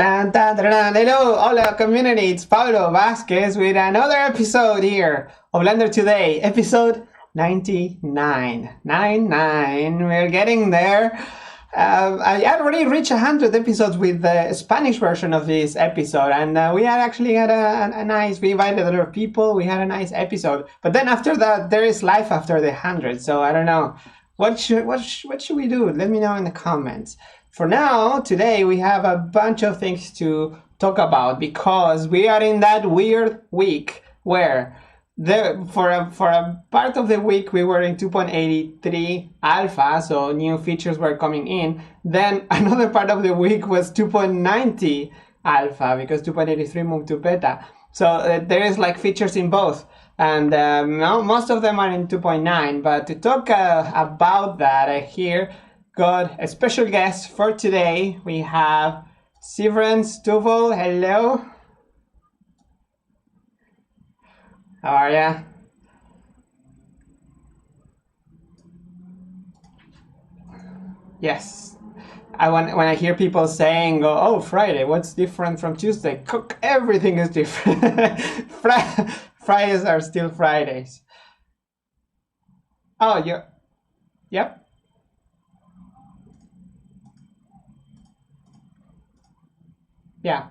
Dun, dun, dun, dun. Hello, hola community, it's Pablo Vazquez with another episode here of BlenderToday, episode 99. 99, we're getting there. I already reached 100 episodes with the Spanish version of this episode, and we had actually had a nice, we invited a lot of people, we had a nice episode. But then after that, there is life after the 100, so I don't know. What should we do? Let me know in the comments. For now, today we have a bunch of things to talk about because we are in that weird week where for a part of the week we were in 2.83 alpha, so new features were coming in. Then another part of the week was 2.90 alpha because 2.83 moved to beta. So there is like features in both. And most of them are in 2.9, but to talk about that here, got a special guest for today. We have Sivren Stuvel. Hello. How are ya? Yes. When I hear people saying, "Oh, Friday, what's different from Tuesday?" Everything is different. Fridays are still Fridays. Oh, yep. Yeah.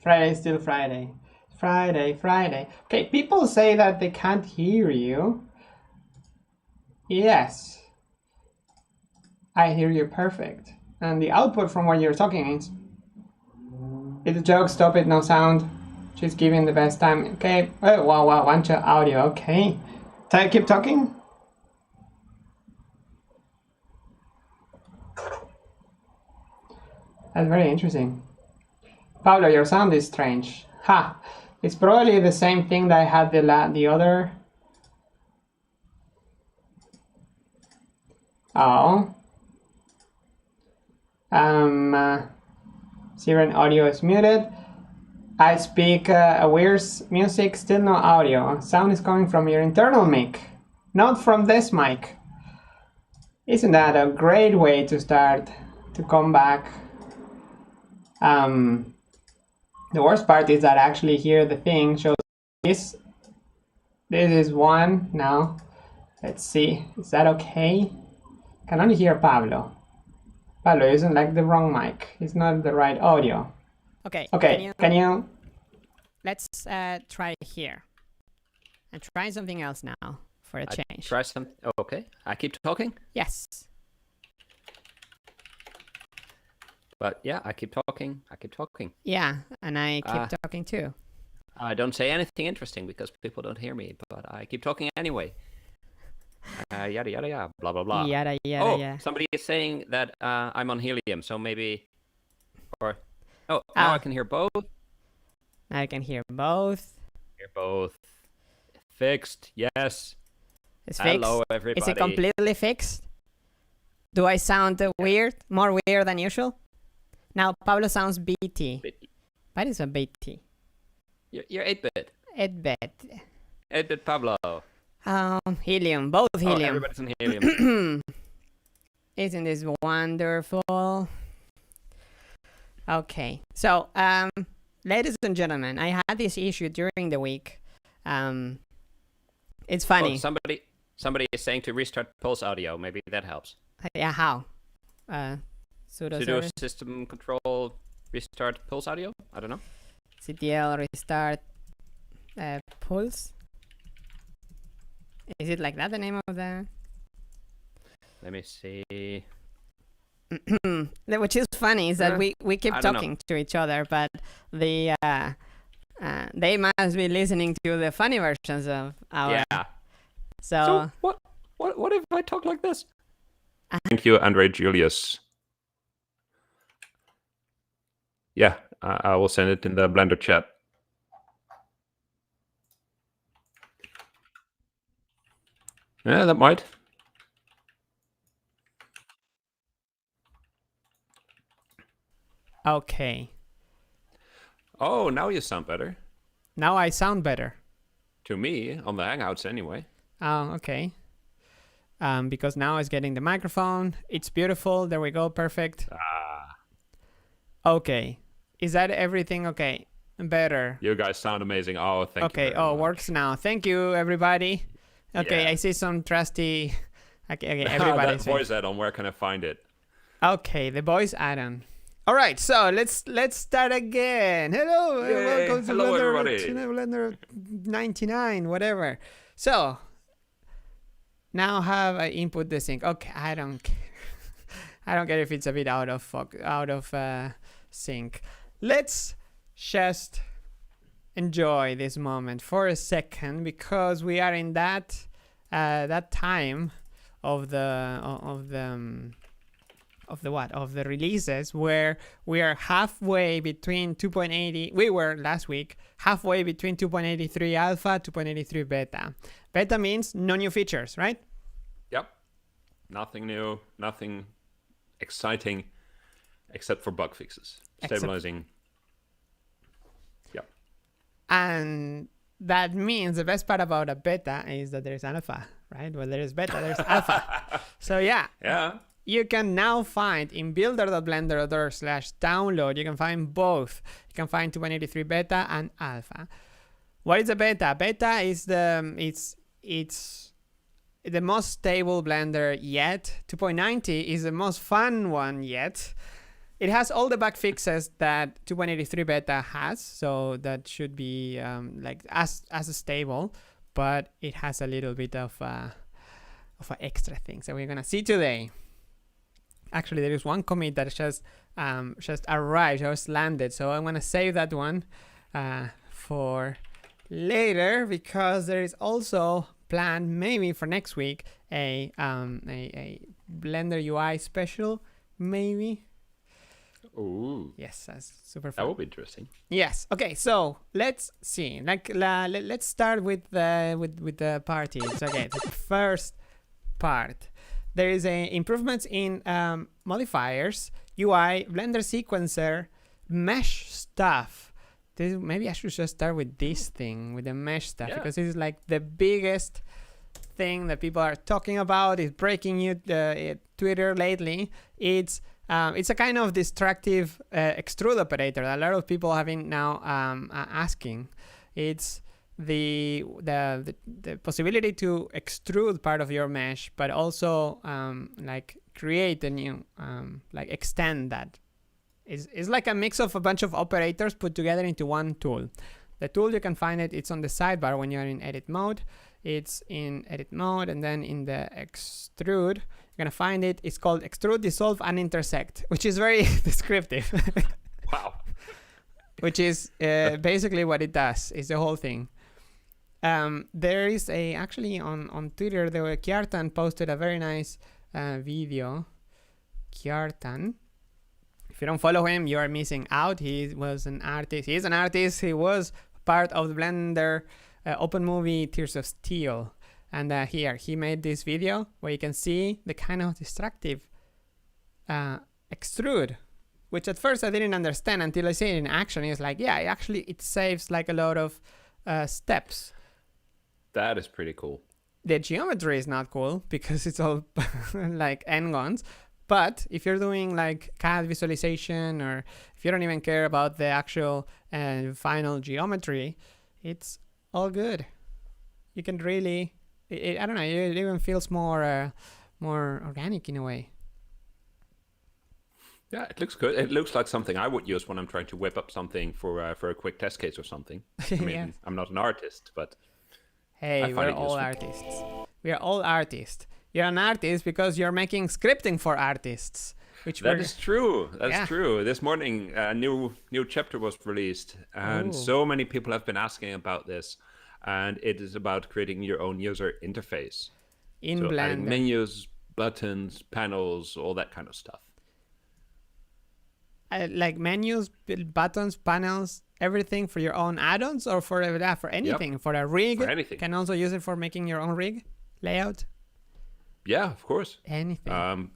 Friday is still Friday. Friday. Okay, people say that they can't hear you. Yes. I hear you perfect. And the output from what you're talking is... It's a joke, stop it, no sound. She's giving the best time. Okay. Oh, wow, bunch of audio. Okay. Keep talking. That's very interesting. Pablo, your sound is strange. Ha! It's probably the same thing that I had the other... Oh. Siren audio is muted. I speak weird music, still no audio. Sound is coming from your internal mic, not from this mic. Isn't that a great way to start to come back? The worst part is that actually here the thing shows this. This is one now. Let's see. Is that okay? Can only hear Pablo. Pablo isn't like the wrong mic. It's not the right audio. Okay. Can you? Let's try here. And try something else now for a change. Try some. Oh, okay. I keep talking. Yes. But yeah, I keep talking. Yeah, and I keep talking too. I don't say anything interesting because people don't hear me, but I keep talking anyway. Yada yada yada, blah blah blah. Yada yada yada. Somebody is saying that I'm on helium, so maybe. Or now I can hear both. I can hear both. Hear both. Fixed. Yes. It's Hello, fixed. everybody. Is it completely fixed? Do I sound weird? More weird than usual? Now Pablo sounds BT. What is a BT? You're 8-bit. 8-bit. 8-bit Pablo. Helium. Both helium. Oh, everybody's on helium. Isn't this wonderful? Okay. So, ladies and gentlemen, I had this issue during the week. It's funny. Oh, somebody is saying to restart Pulse Audio. Maybe that helps. Yeah, how? Sudo system control restart Pulse Audio? I don't know. CTL restart Pulse? Is it like that the name of the... Let me see. Which is funny is that we keep talking to each other, but they must be listening to the funny versions of our... Yeah. So what if I talk like this? Thank you, Andre Julius. Yeah, I will send it in the Blender chat. Yeah, that might. Okay. Oh, now you sound better. Now I sound better. To me, on the Hangouts anyway. Oh, okay. because now it's getting the microphone. It's beautiful. There we go. Perfect. Okay. Is that everything okay? Better. You guys sound amazing. Oh, thank you. Okay. Okay. Works now. Thank you, everybody. Okay, Yeah. I see some trusty. Okay, everybody's that voice add-on. Where can I find it? Okay, the voice add-on. All right, so let's start again. Hello, Yay. welcome to Hello, everybody. Blender 99, whatever. So now have I input the sync? Okay, I don't care if it's a bit out of sync. Let's just enjoy this moment for a second because we are in that time of the releases where we are halfway between 2.80. We were last week halfway between 2.83 alpha, 2.83 beta. Beta means no new features, right? Yep. Nothing new, nothing exciting, except for bug fixes, stabilizing. Yep. And that means the best part about a beta is that there's alpha, right? Well, there's beta, there's alpha. So yeah. You can now find in builder.blender.org/download, you can find both. You can find 2.83 beta and alpha. What is a beta? Beta is it's the most stable Blender yet. 2.90 is the most fun one yet. It has all the bug fixes that 2.83 beta has, so that should be like as stable, but it has a little bit of extra things that we're gonna see today. Actually, there is one commit that just arrived, just landed, so I'm gonna save that one for later because there is also planned maybe for next week a Blender UI special, maybe. Ooh. Yes, that's super fun. That will be interesting. Yes. Okay. So let's see. Let's start with the parties. Okay. The first part. There is improvements in modifiers, UI, Blender sequencer, mesh stuff. Maybe I should just start with this thing, with the mesh stuff, because this is like the biggest thing that people are talking about. It's breaking Twitter lately. It's a kind of distractive extrude operator. A lot of people have been now asking. It's the possibility to extrude part of your mesh, but also like create a new like extend that. It's like a mix of a bunch of operators put together into one tool. The tool, you can find it's on the sidebar when you're in edit mode. It's in edit mode, and then in the extrude you're gonna find it. It's called extrude, dissolve, and intersect, which is very descriptive. Wow. Which is basically what it does. Is the whole thing. There is actually on Twitter, the Cureton posted a very nice video. Cureton. If you don't follow him, you are missing out. He was an artist. He is an artist. He was part of the Blender open movie Tears of Steel. And here, he made this video where you can see the kind of distractive extrude, which at first I didn't understand until I see it in action. It's like, yeah, actually it saves like a lot of steps. That is pretty cool. The geometry is not cool because it's all like n-gons. But if you're doing like CAD visualization, or if you don't even care about the actual final geometry, it's all good. You can really, I don't know, it even feels more organic in a way. Yeah, it looks good. It looks like something I would use when I'm trying to whip up something for a quick test case or something. I mean, Yes. I'm not an artist, but hey, we're all artists. We are all artists. You're an artist because you're making scripting for artists. That is true. That's true. This morning, a new chapter was released, and so many people have been asking about this. And it is about creating your own user interface in so Blender. Adding menus, buttons, panels, all that kind of stuff. Like menus, buttons, panels, everything for your own add-ons, or for anything. Yep. For a rig, for anything. Can also use it for making your own rig layout. Yeah, of course. Anything.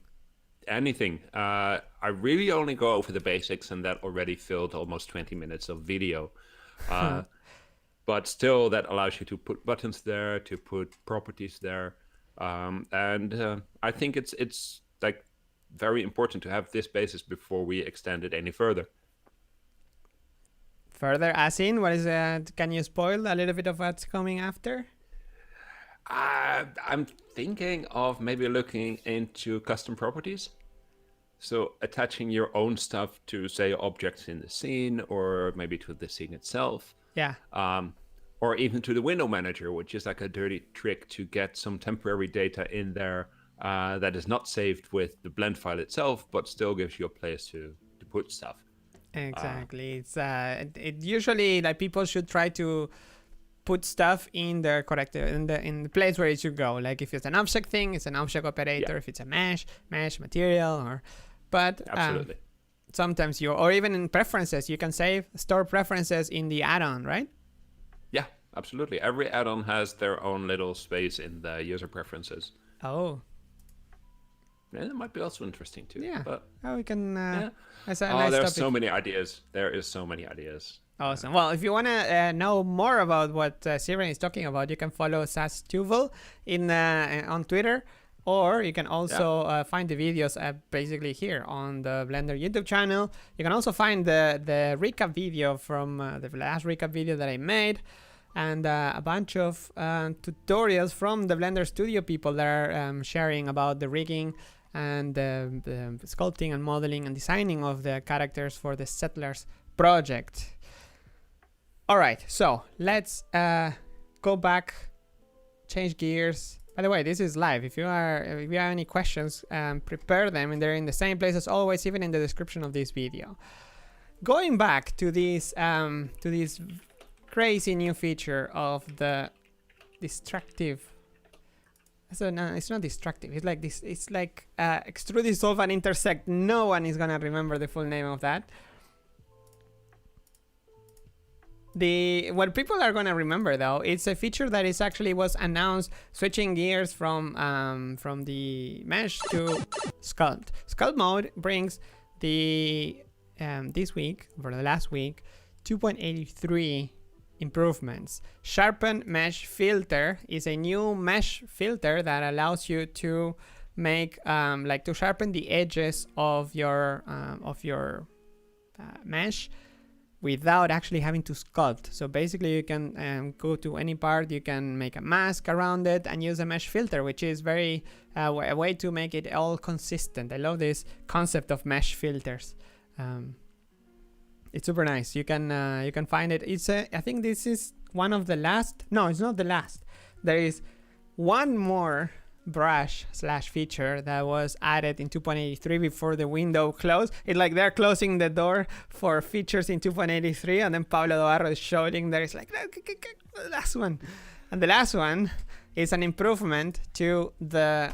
Anything. I really only go over the basics, and that already filled almost 20 minutes of video. But still, that allows you to put buttons there, to put properties there. And I think it's like very important to have this basis before we extend it any further. Further, as in, what is it? Can you spoil a little bit of what's coming after? I'm thinking of maybe looking into custom properties. So attaching your own stuff to, say, objects in the scene, or maybe to the scene itself. Yeah. Or even to the window manager, which is like a dirty trick to get some temporary data in there that is not saved with the blend file itself, but still gives you a place to put stuff. Exactly. It's it usually, like, people should try to put stuff in the correct in the place where it should go. Like if it's an object thing, it's an object operator. Yeah. If it's a mesh material, or but Absolutely. Sometimes or even in preferences, you can store preferences in the add-on, right? Yeah, absolutely. Every add-on has their own little space in the user preferences. Oh. And it might be also interesting too. Yeah. But we can. yeah. That's a nice there's topic. so many ideas. There is so many ideas. Awesome. Well, if you want to know more about what Siren is talking about, you can follow Sastuval on Twitter, or you can also find the videos basically here on the Blender YouTube channel. You can also find the recap video from the last recap video that I made, and a bunch of tutorials from the Blender Studio people that are sharing about the rigging and the sculpting and modeling and designing of the characters for the Settlers project. All right, so let's go back, change gears. By the way, this is live. If you have any questions, prepare them, and they're in the same place as always, even in the description of this video. Going back to this crazy new feature of the Distractive. No, it's not Distractive. It's like this. It's like Extrude, Dissolve, and Intersect. No one is gonna remember the full name of that. What people are gonna remember though, it's a feature that was announced, switching gears from the mesh to sculpt. Sculpt mode brings this week, for the last week, 2.83 improvements. Sharpen mesh filter is a new mesh filter that allows you to make to sharpen the edges of your mesh without actually having to sculpt. So basically you can go to any part, you can make a mask around it and use a mesh filter, which is very a way to make it all consistent. I love this concept of mesh filters. It's super nice. You can find it. I think this is one of the last. No, it's not the last. There is one more brush / feature that was added in 2.83 before the window closed. It's like they're closing the door for features in 2.83, and then Pablo Vazquez is showing there. It's like the last one, and the last one is an improvement to the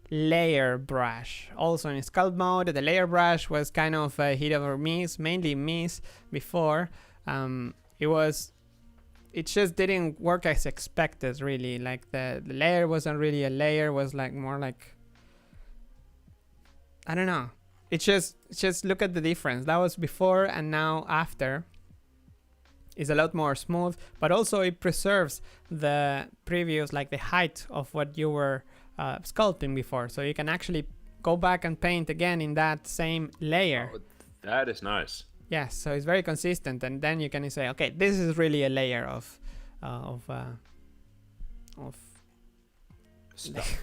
layer brush. Also in sculpt mode, the layer brush was kind of a hit or miss, mainly miss before. It just didn't work as expected, really. Like the layer wasn't really a layer, was like more like, I don't know. It's just look at the difference. That was before, and now after is a lot more smooth, but also it preserves the previous, like the height of what you were sculpting before. So you can actually go back and paint again in that same layer. Oh, that is nice. Yes, so it's very consistent, and then you can say, okay, this is really a layer of stuff.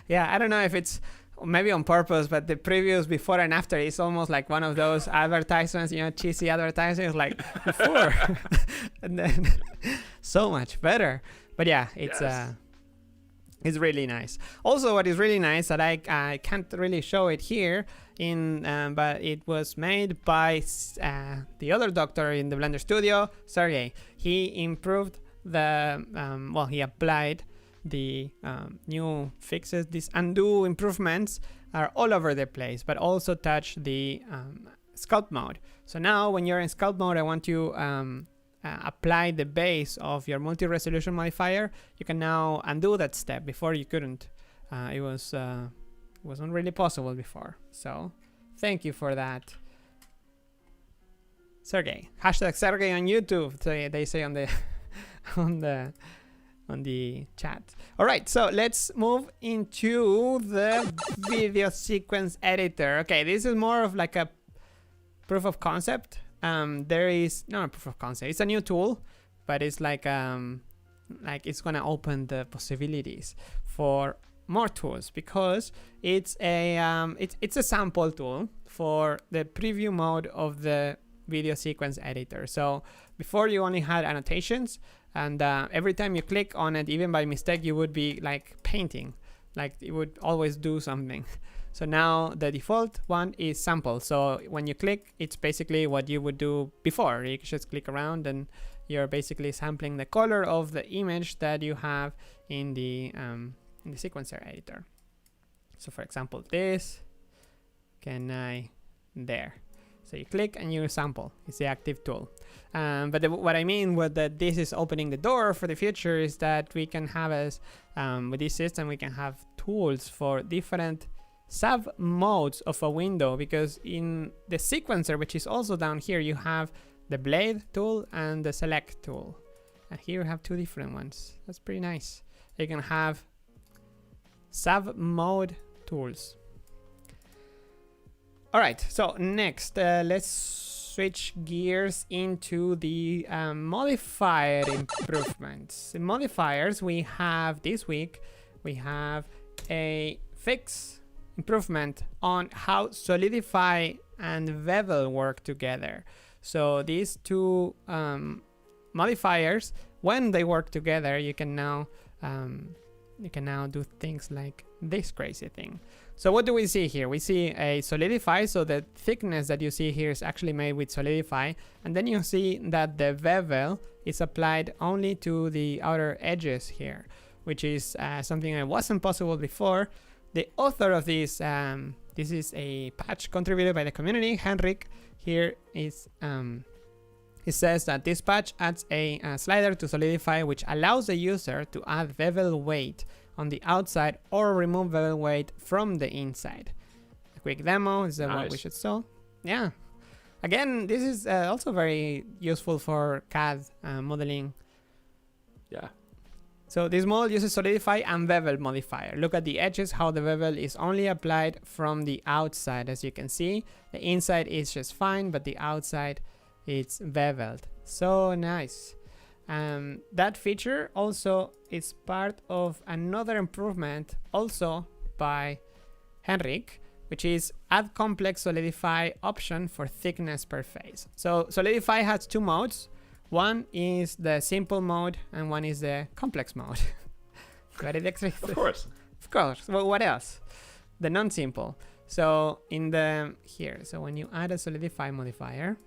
Yeah, I don't know if it's maybe on purpose, but the previews before and after is almost like one of those advertisements, cheesy advertisements, like before, and then so much better. But yeah, it's really nice. Also, what is really nice that I can't really show it here, but it was made by the other doctor in the Blender Studio, Sergey. He improved he applied the new fixes. These undo improvements are all over the place, but also touch the sculpt mode. So now when you're in sculpt mode, I want to apply the base of your multi-resolution modifier. You can now undo that step. Before you couldn't. It wasn't really possible before. So thank you for that, Sergey. # Sergey on YouTube. So they say on the on the chat. All right, so let's move into the video sequence editor. Okay, this is more of like a proof of concept. There is not a proof of concept. It's a new tool, but it's like it's gonna open the possibilities for more tools, because it's a it's a sample tool for the preview mode of the video sequence editor. So before you only had annotations, and every time you click on it, even by mistake, you would be like painting, like it would always do something. So now the default one is sample. So when you click, it's basically what you would do before. You just click around and you're basically sampling the color of the image that you have in the sequencer editor. So for example, this, there. So you click and you sample. It's the active tool. But what I mean with that this is opening the door for the future is that we can have with this system, we can have tools for different sub modes of a window, because in the sequencer, which is also down here, you have the blade tool and the select tool. And here you have two different ones. That's pretty nice. You can have sub mode tools. All right, so next, let's switch gears into the modifier improvements. In modifiers, we have this week, we have a fix improvement on how solidify and bevel work together. So these two modifiers, when they work together, you can now do things like this crazy thing. So what do we see here? We see a solidify, so the thickness that you see here is actually made with solidify, and then you see that the bevel is applied only to the outer edges here, which is something that wasn't possible before. The author of this, this is a patch contributed by the community, Henrik. Here is it says that this patch adds a slider to solidify, which allows the user to add bevel weight on the outside or remove bevel weight from the inside. A quick demo is what we should show. Yeah. Again, this is also very useful for CAD modeling. Yeah. So this model uses solidify and bevel modifier. Look at the edges, how the bevel is only applied from the outside. As you can see, the inside is just fine, but the outside it's beveled. So nice. That feature also is part of another improvement also by Henrik, which is add complex solidify option for thickness per face. So solidify has two modes. One is the simple mode and one is the complex mode. Got it? Of course. Of course. Well, what else? The non-simple. So in the here, so when you add a solidify modifier,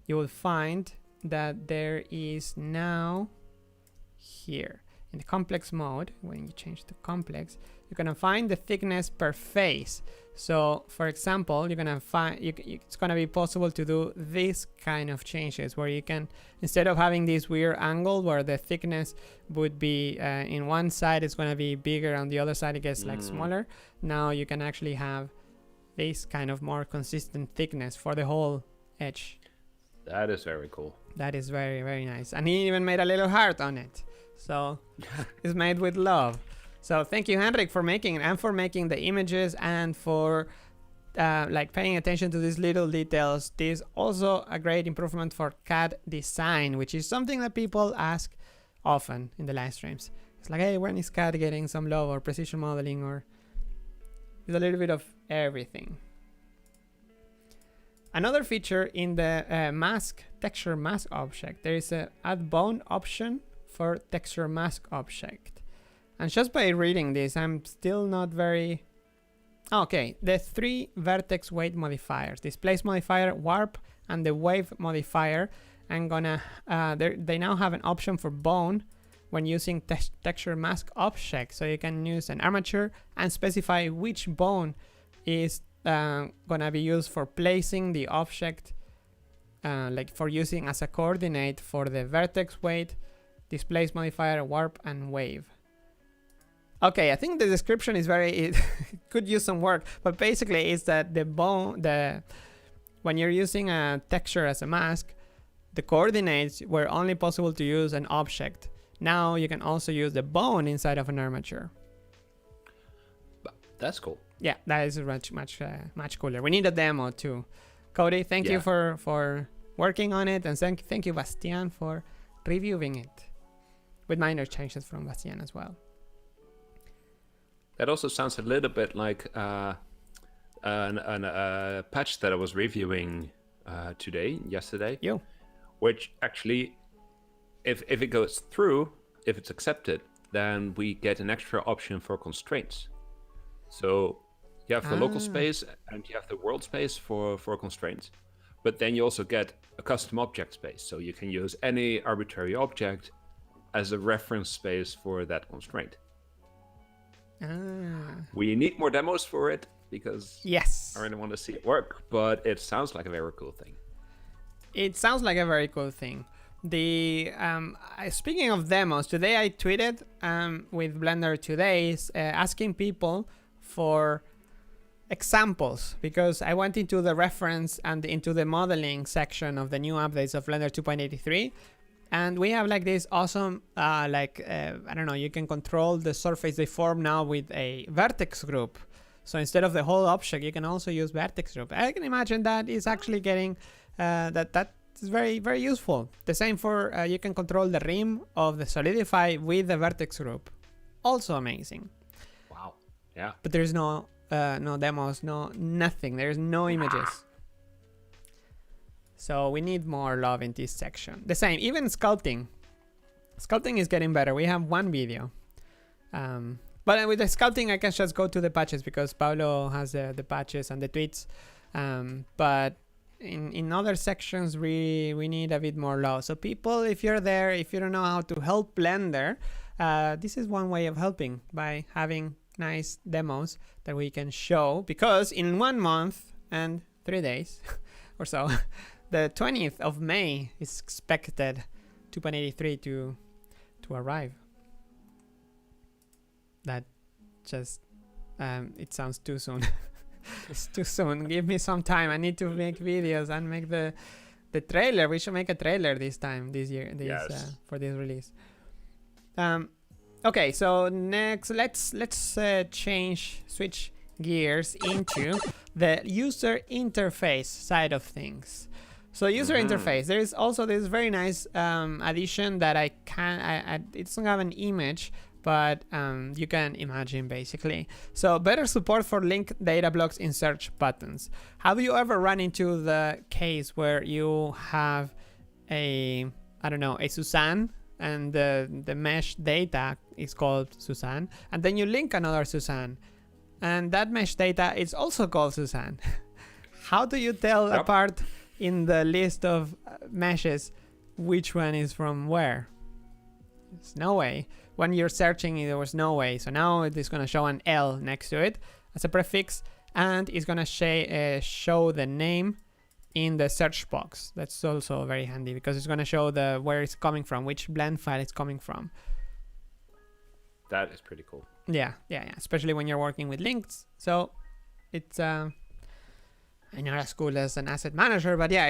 you will find that there is now here in the complex mode, when you change to complex, you're gonna find the thickness per face. So for example, you're gonna find it's gonna be possible to do this kind of changes where you can, instead of having this weird angle where the thickness would be in one side it's gonna be bigger, on the other side it gets like smaller. Now you can actually have this kind of more consistent thickness for the whole edge. That is very cool. That is very, very nice. And he even made a little heart on it. So it's made with love. So thank you, Henrik, for making it, and for making the images, and for like paying attention to these little details. This is also a great improvement for CAD design, which is something that people ask often in the live streams. It's like, hey, when is CAD getting some love, or precision modeling, or it's a little bit of everything. Another feature in the texture mask object, there is a add bone option for texture mask object. And just by reading this, I'm still not very... Okay, the three vertex weight modifiers, displace modifier, warp, and the wave modifier. I'm gonna, they now have an option for bone when using texture mask object. So you can use an armature and specify which bone is gonna be used for placing the object, like for using as a coordinate for the vertex weight, displace modifier, warp, and wave. Okay, I think the description is very, it could use some work, but basically it's that the bone, when you're using a texture as a mask, the coordinates were only possible to use an object, now you can also use the bone inside of an armature. That's cool. Yeah, that is much cooler. We need a demo too. Cody, thank you for working on it, and thank you, Bastian, for reviewing it with minor changes from Bastian as well. That also sounds a little bit like a patch that I was reviewing yesterday. Which actually, if it goes through, if it's accepted, then we get an extra option for constraints. So you have the local space and you have the world space for constraints. But then you also get a custom object space. So you can use any arbitrary object as a reference space for that constraint. We need more demos for it because I really want to see it work, but it sounds like a very cool thing. It sounds like a very cool thing. Speaking of demos, today I tweeted with BlenderToday asking people for examples, because I went into the reference and into the modeling section of the new updates of Blender 2.83, and we have like this awesome I don't know, you can control the surface they form now with a vertex group. So instead of the whole object, you can also use vertex group. I can imagine that is actually getting that is very, very useful. The same for you can control the rim of the solidify with the vertex group. Also amazing. Wow. Yeah. But there's no demos, nothing. There's no images. So we need more love in this section. The same, even sculpting. Sculpting is getting better. We have one video. But with the sculpting, I can just go to the patches because Pablo has the patches and the tweets. But in other sections, we need a bit more love. So people, if you're there, if you don't know how to help Blender, this is one way of helping, by having nice demos that we can show. Because in 1 month and 3 days or so, the 20th of May is expected 2.83 to arrive. That just it sounds too soon. It's too soon. Give me some time. I need to make videos and make the trailer. We should make a trailer this year for this release. Okay, so next let's switch gears into the user interface side of things. So user interface, there is also this very nice addition that it doesn't have an image, but you can imagine basically. So better support for linked data blocks in search buttons. Have you ever run into the case where you have a Suzanne, and the mesh data is called Suzanne, and then you link another Suzanne, and that mesh data is also called Suzanne? How do you tell apart in the list of meshes which one is from where? There's no way. When you're searching, there was no way. So now it is going to show an L next to it as a prefix, and it's going to show the name in the search box. That's also very handy because it's going to show where it's coming from, which blend file it's coming from. That is pretty cool. Yeah, especially when you're working with links. So it's I'm not as cool as an asset manager, but yeah,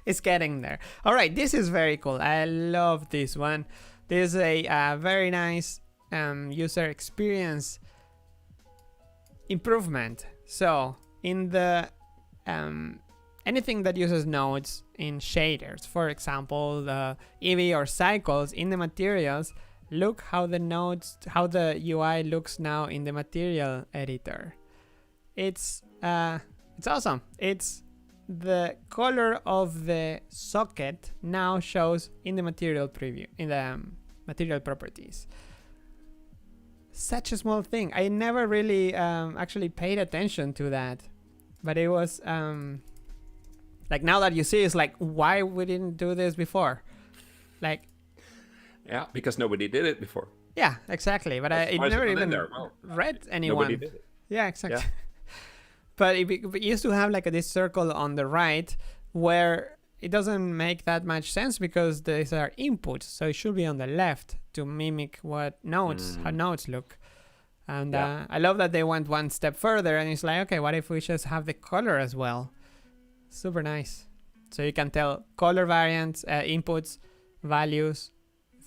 it's getting there. All right, this is very cool. I love this one. This is a very nice user experience improvement. So in the anything that uses nodes in shaders, for example, the Eevee or cycles in the materials, look how the UI looks now in the material editor. It's awesome. It's the color of the socket now shows in the material preview, in the material properties. Such a small thing. I never really actually paid attention to that, but it was like, now that you see, it's like, why we didn't do this before? Like, yeah, because nobody did it before. Yeah, exactly. But I never even read anyone. Nobody did it. Yeah, exactly. Yeah. But it used to have like this circle on the right where it doesn't make that much sense because these are inputs. So it should be on the left to mimic what nodes, how nodes look. And I love that they went one step further, and it's like, okay, what if we just have the color as well? Super nice. So you can tell color variants, inputs, values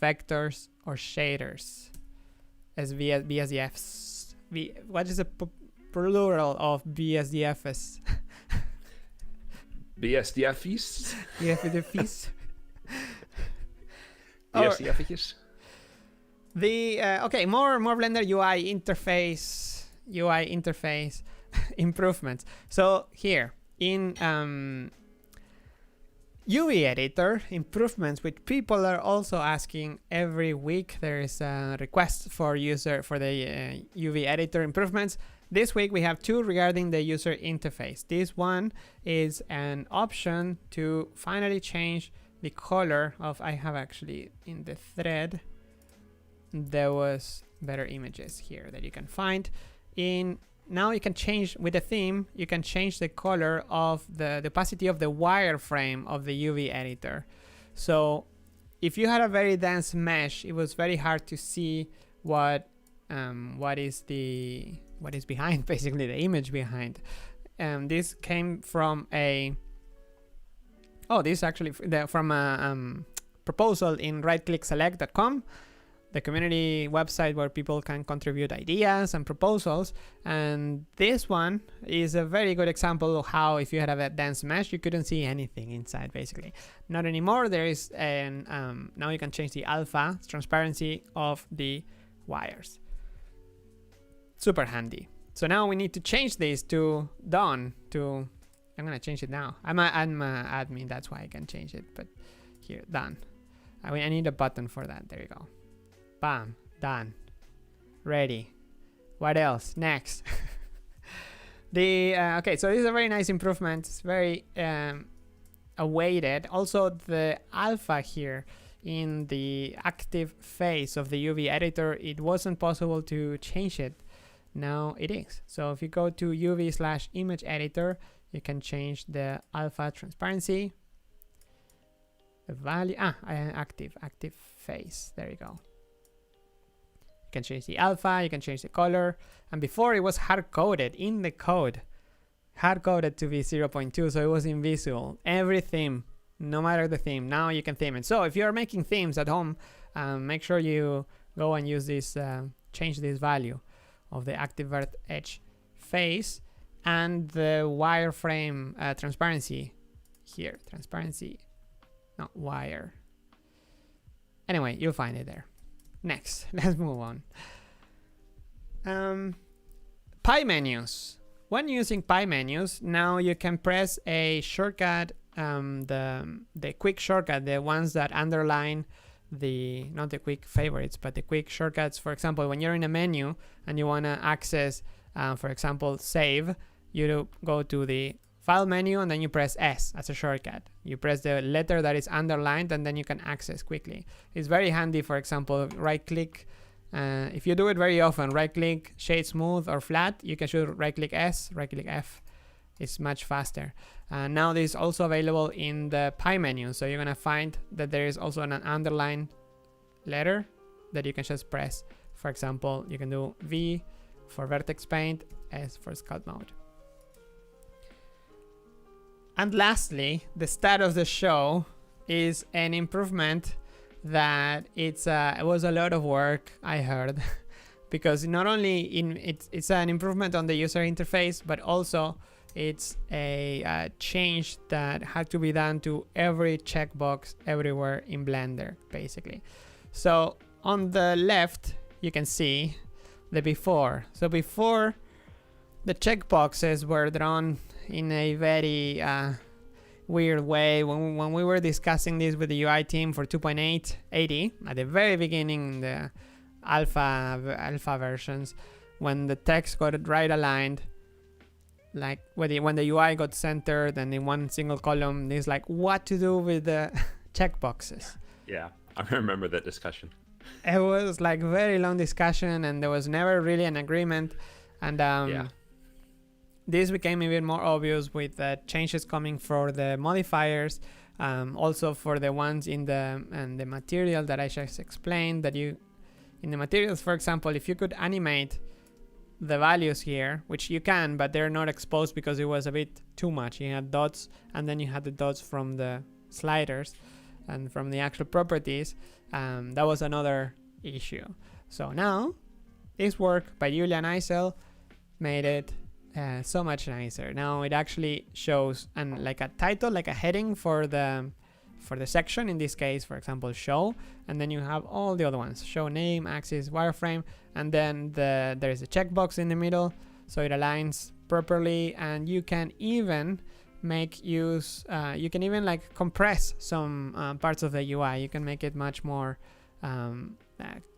vectors, or shaders as BSDFs. What is the plural of BSDFs? BSDF's? BSDFs? BSDF's? Okay, more Blender UI interface improvements. So here in UV editor improvements, which people are also asking every week. There is a request for the UV editor improvements. This week we have two regarding the user interface. This one is an option to finally change the color of. I have actually in the thread. There was better images here that you can find. Now you can change with the theme. You can change the color of the opacity of the wireframe of the UV editor. So if you had a very dense mesh, it was very hard to see what is behind, basically the image behind. This came from from a proposal in rightclickselect.com, the community website where people can contribute ideas and proposals. And this one is a very good example of how if you had a dense mesh, you couldn't see anything inside, basically. Not anymore. There is now you can change the alpha transparency of the wires. Super handy. So now we need to change this to done to. I'm gonna change it now. I'm a admin, that's why I can change it. But here, done. I need a button for that. There you go. Bam, done. Ready. What else? Next. Okay, so this is a very nice improvement. It's very awaited. Also, the alpha here in the active phase of the UV editor, it wasn't possible to change it. Now it is. So if you go to UV/image editor, you can change the alpha transparency. The value, active phase. There you go. You can change the alpha, you can change the color. And before it was hard-coded in the code. Hard-coded to be 0.2, so it was invisible. Every theme, no matter the theme, now you can theme it. So if you're making themes at home, make sure you go and use this, change this value of the active vert edge phase and the wireframe transparency here. Transparency, not wire. Anyway, you'll find it there. Next, let's move on. Pie menus. When using pie menus, now you can press a shortcut, the quick shortcut, the ones that underline not the quick favorites, but the quick shortcuts. For example, when you're in a menu and you want to access, for example, save, you go to the file menu and then you press S as a shortcut. You press the letter that is underlined and then you can access quickly. It's very handy. For example, right click. If you do it very often, right click, shade smooth or flat, you can choose right click S, right click F. It's much faster. Now this is also available in the pie menu. So you're going to find that there is also an underlined letter that you can just press. For example, you can do V for vertex paint, S for sculpt mode. And lastly, the star of the show is an improvement that it was a lot of work, I heard, because not only it's an improvement on the user interface, but also it's a change that had to be done to every checkbox everywhere in Blender, basically. So on the left, you can see the before. So before, the checkboxes were drawn in a very weird way. When we were discussing this with the UI team for 2.8.80 at the very beginning in the alpha versions, when the text got right aligned, like when the UI got centered and in one single column, there's like what to do with the checkboxes. Yeah, I remember that discussion. It was like very long discussion and there was never really an agreement. And this became even more obvious with the changes coming for the modifiers, also for the ones in the material that I just explained. That you in the materials, for example, if you could animate the values here, which you can, but they're not exposed because it was a bit too much. You had dots and then you had the dots from the sliders. and from the actual properties, that was another issue. So now this work by Julian Eisel made it so much nicer. Now it actually shows like a title, like a heading for the section, in this case, for example, show, and then you have all the other ones: show name, axis, wireframe, and then there's a checkbox in the middle, so it aligns properly. And you can even you can even like compress some parts of the UI. You can make it much more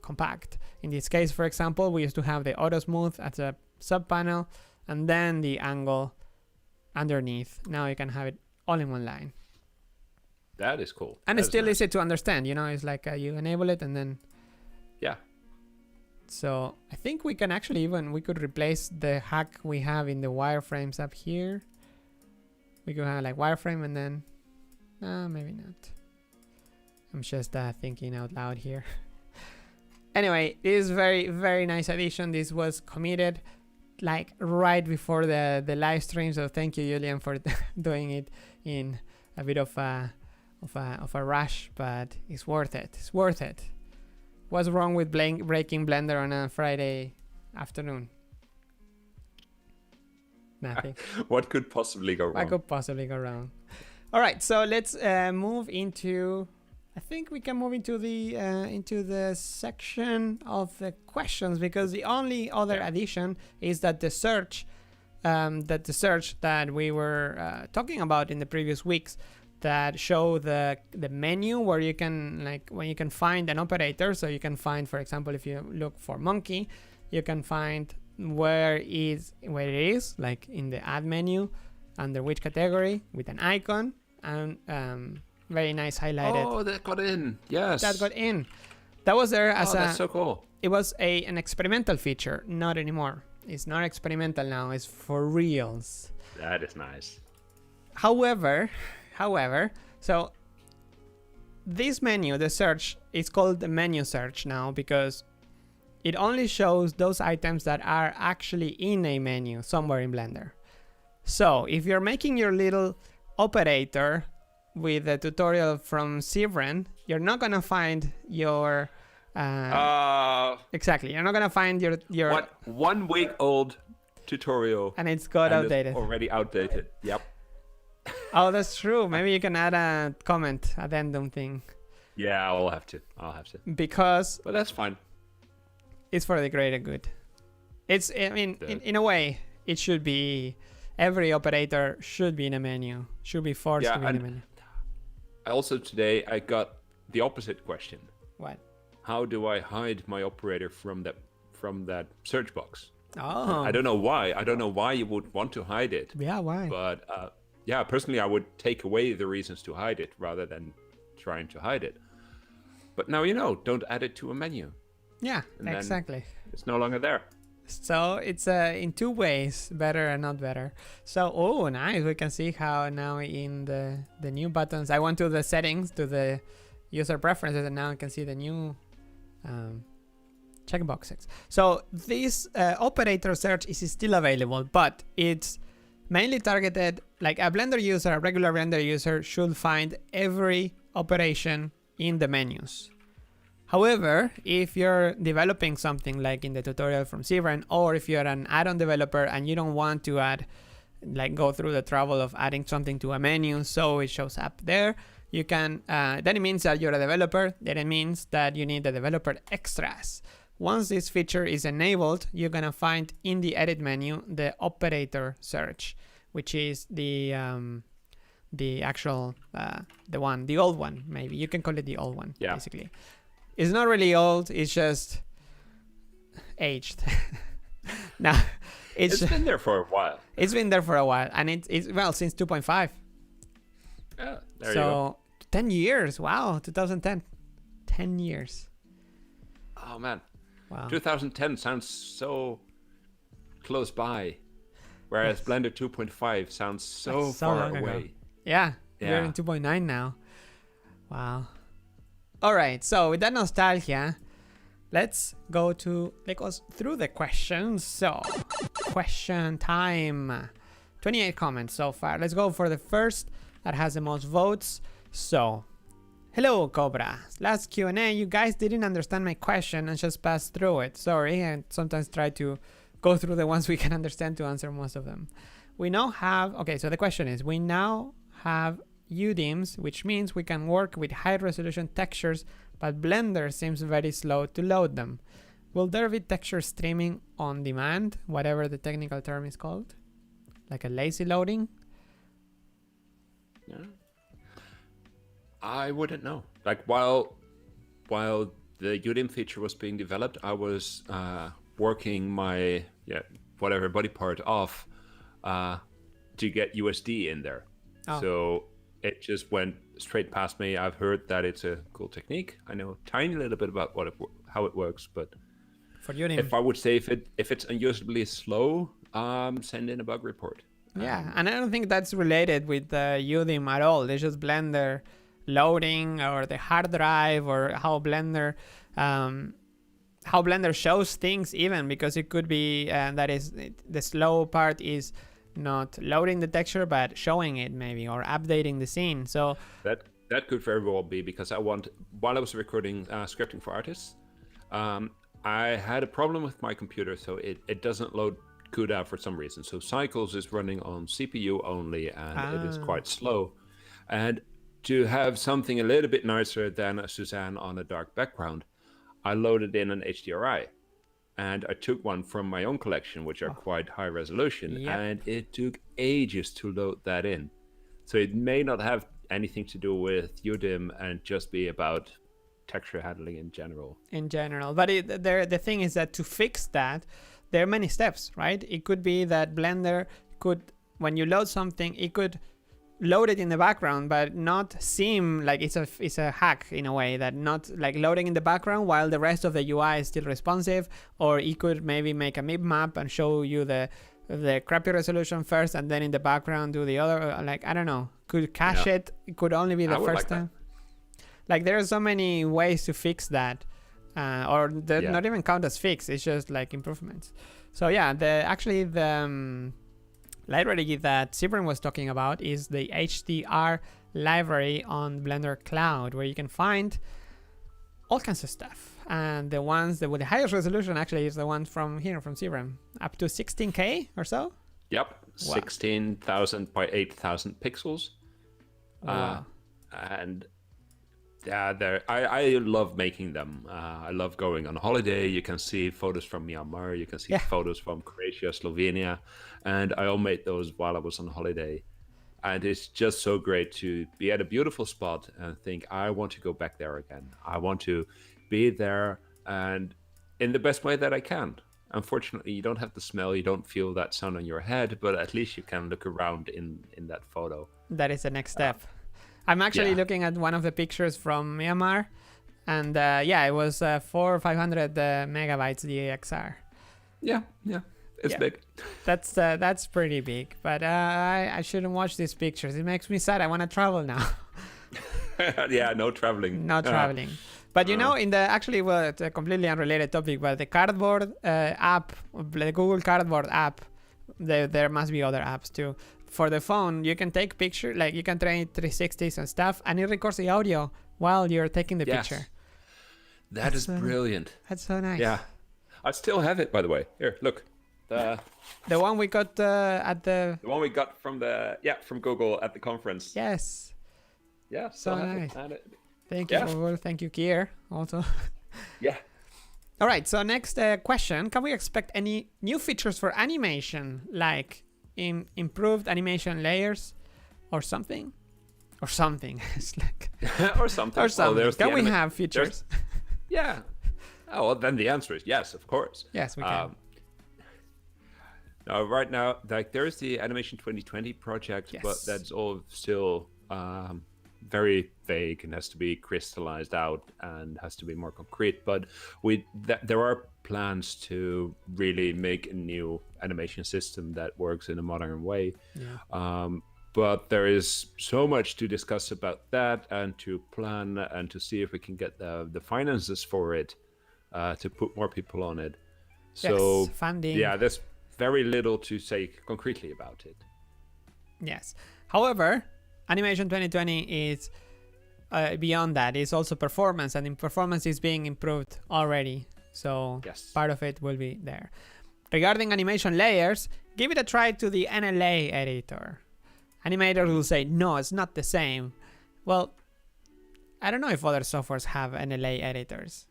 compact. In this case, for example, we used to have the auto smooth as a sub panel and then the angle underneath. Now you can have it all in one line. That is cool. And it's still easy to understand, you know, it's like you enable it and then... Yeah. So I think we can actually we could replace the hack we have in the wireframes up here. We could have like wireframe and then... maybe not. I'm just thinking out loud here. Anyway, this is very, very nice addition. This was committed like right before the live stream. So thank you, Julian, for doing it in a bit of a rush, but it's worth it. It's worth it. What's wrong with breaking Blender on a Friday afternoon? Nothing. What could possibly go wrong? What could possibly go wrong? All right, so let's move into... I think we can move into the section of the questions, because the only other addition is that the search that we were talking about in the previous weeks, that show the menu where you can when you can find an operator. So you can find, for example, if you look for monkey, you can find where it is, like in the add menu, under which category, with an icon, and very nice highlighted. Oh, that got in. Yes. That got in. That was there as that's so cool. It was an experimental feature, not anymore. It's not experimental now, it's for reals. That is nice. However, so this menu, the search, is called the menu search now because it only shows those items that are actually in a menu somewhere in Blender. So if you're making your little operator with a tutorial from Sivren, you're not gonna find your exactly. You're not gonna find your what 1 week old tutorial, and it's got outdated. Already outdated. Yep. Oh, that's true. Maybe you can add a comment, addendum thing. Yeah, I'll have to. Because. But that's fine. It's for the greater good. It's. I mean, in a way, it should be. Every operator should be in a menu. Should be forced to be in a menu. Also today I got the opposite question. What? How do I hide my operator from that search box? Oh. I don't know why. I don't know why you would want to hide it. Yeah, why? But yeah, personally I would take away the reasons to hide it rather than trying to hide it. But now you know, don't add it to a menu. Yeah, exactly. It's no longer there. So it's in two ways, better and not better. So, oh, nice. We can see how now in the new buttons, I went to the settings, to the user preferences, and now I can see the new checkboxes. So this operator search is still available, but it's mainly targeted, like a Blender user, a regular Blender user should find every operation in the menus. However, if you're developing something like in the tutorial from Sivren, or if you're an add-on developer and you don't want to go through the trouble of adding something to a menu so it shows up there, you can, then it means that you're a developer, then it means that you need the developer extras. Once this feature is enabled, you're gonna find in the edit menu the operator search, which is the actual, the old one, maybe. You can call it the old one, basically. It's not really old, it's just aged. Now, it's been there for a while. It's been there for a while, and it's well, since 2.5. Yeah, there you go. So, 10 years, wow, 2010. 10 years. Oh, man. Wow. 2010 sounds so close by, whereas Blender 2.5 sounds so far away. Ago. Yeah, we're in 2.9 now. Wow. All right, so with that nostalgia, let's go through the questions. So, question time. 28 comments so far. Let's go for the first that has the most votes. So, Hello, Cobra. Last Q&A, you guys didn't understand my question and just passed through it. Sorry, and sometimes try to go through the ones we can understand to answer most of them. We now have, okay, so the question is, we now have UDIMs, which means we can work with high resolution textures, but Blender seems very slow to load them. Will there be texture streaming on demand, whatever the technical term is called? Like a lazy loading? Yeah. I wouldn't know. Like while the UDIM feature was being developed, I was working my whatever body part off to get USD in there. Oh. So it just went straight past me. I've heard that it's a cool technique. I know a tiny little bit about how it works, but for UDIM, if I would say if it's unusably slow, send in a bug report. Yeah, and I don't think that's related with UDIM at all. It's just Blender loading or the hard drive or how Blender shows things, even because it could be that is the slow part is not loading the texture but showing it maybe, or updating the scene. So that could very well be because while I was recording scripting for artists, I had a problem with my computer, so it doesn't load CUDA for some reason. So Cycles is running on CPU only, and it is quite slow. And to have something a little bit nicer than a Suzanne on a dark background, I loaded in an HDRI. And I took one from my own collection, which are quite high resolution, and it took ages to load that in. So it may not have anything to do with UDIM and just be about texture handling in general. But the thing is that to fix that, there are many steps, right? It could be that Blender could, when you load something, it could load it in the background, but not seem like it's a hack in a way, that not like loading in the background while the rest of the UI is still responsive. Or it could maybe make a map and show you the crappy resolution first, and then in the background do the other. Like, I don't know, could cache it. It could only be the first time. Like, there are so many ways to fix that, or not even count as fix. It's just like improvements. So yeah, the library that Sybren was talking about is the HDR library on Blender Cloud, where you can find all kinds of stuff. And the ones that with the highest resolution actually is the one from here, from Sybren, up to 16K or so. Yep, wow. 16,000 by 8,000 pixels. Wow. And yeah, I love making them. I love going on holiday. You can see photos from Myanmar. You can see photos from Croatia, Slovenia. And I all made those while I was on holiday. And it's just so great to be at a beautiful spot and think, I want to go back there again. I want to be there and in the best way that I can. Unfortunately, you don't have the smell. You don't feel that sun on your head, but at least you can look around in that photo. That is the next step. I'm actually looking at one of the pictures from Myanmar, and it was 400 or 500 megabytes DXR. Yeah, it's big. That's pretty big, but I shouldn't watch these pictures. It makes me sad. I want to travel now. Yeah, no traveling. No traveling. But you know, it's a completely unrelated topic, but the Cardboard app, the Google Cardboard app, there must be other apps too. For the phone, you can take picture, like you can train 360s and stuff, and it records the audio while you're taking the picture. That is brilliant. That's so nice. Yeah, I still have it, by the way. Here, look. The one we got at the one we got from from Google at the conference. Yes. Yeah, so nice. Thank you, Google. Thank you, Kier, also. Yeah. All right. So next question: can we expect any new features for animation, like improved animation layers, or something? It's like or something. Can we have features? Yeah. Oh, well, then the answer is yes, of course. Yes, we can. Now, right now, like there's the Animation 2020 project, but that's all still very vague and has to be crystallized out and has to be more concrete. But there are plans to really make a new animation system that works in a modern way. Yeah. But there is so much to discuss about that and to plan and to see if we can get the finances for it to put more people on it. So funding. Yeah, there's very little to say concretely about it. Yes. However, Animation 2020 is beyond that is also performance, and in performance is being improved already. So Yes. part of it will be there. Regarding animation layers, give it a try to the NLA editor. Animators will say, no, it's not the same. Well, I don't know if other softwares have NLA editors.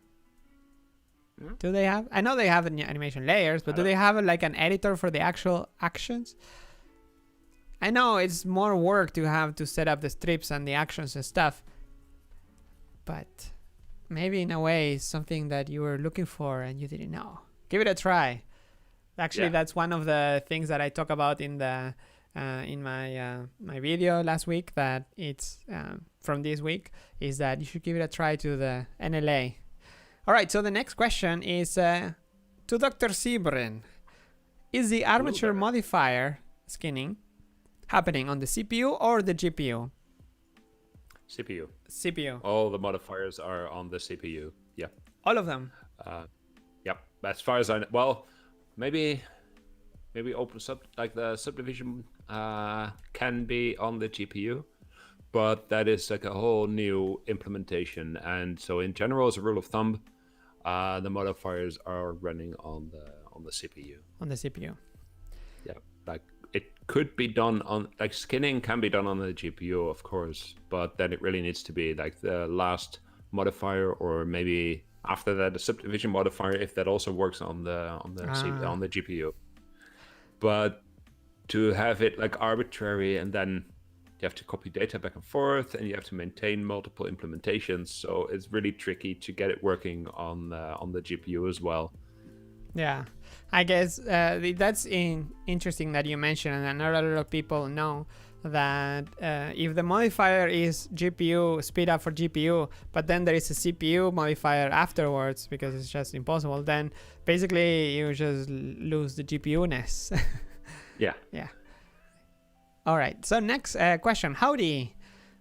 Do they have? I know they have animation layers, but do they have like an editor for the actual actions? I know it's more work to have to set up the strips and the actions and stuff, but maybe in a way it's something that you were looking for and you didn't know. Give it a try. Actually, that's one of the things that I talk about in the in my my video last week. That it's from this week is that you should give it a try to the NLA. All right. So the next question is to Dr. Sibren. Is the armature modifier skinning happening on the CPU or the GPU? CPU. CPU. All the modifiers are on the CPU. Yeah. All of them. Yep. As far as I know, well, maybe open like the subdivision can be on the GPU, but that is like a whole new implementation. And so in general, as a rule of thumb, the modifiers are running on the CPU. On the CPU. Yeah. Like it could be done on, like skinning can be done on the GPU, of course, but then it really needs to be like the last modifier, or maybe after that, the subdivision modifier, if that also works on the GPU. But to have it like arbitrary, and then you have to copy data back and forth, and you have to maintain multiple implementations. So it's really tricky to get it working on the GPU as well. Yeah, I guess that's interesting that you mentioned, and not a lot of people know that if the modifier is GPU speed up for GPU, but then there is a CPU modifier afterwards because it's just impossible, then basically you just lose the GPU-ness. Yeah. Yeah. All right. So next question. Howdy.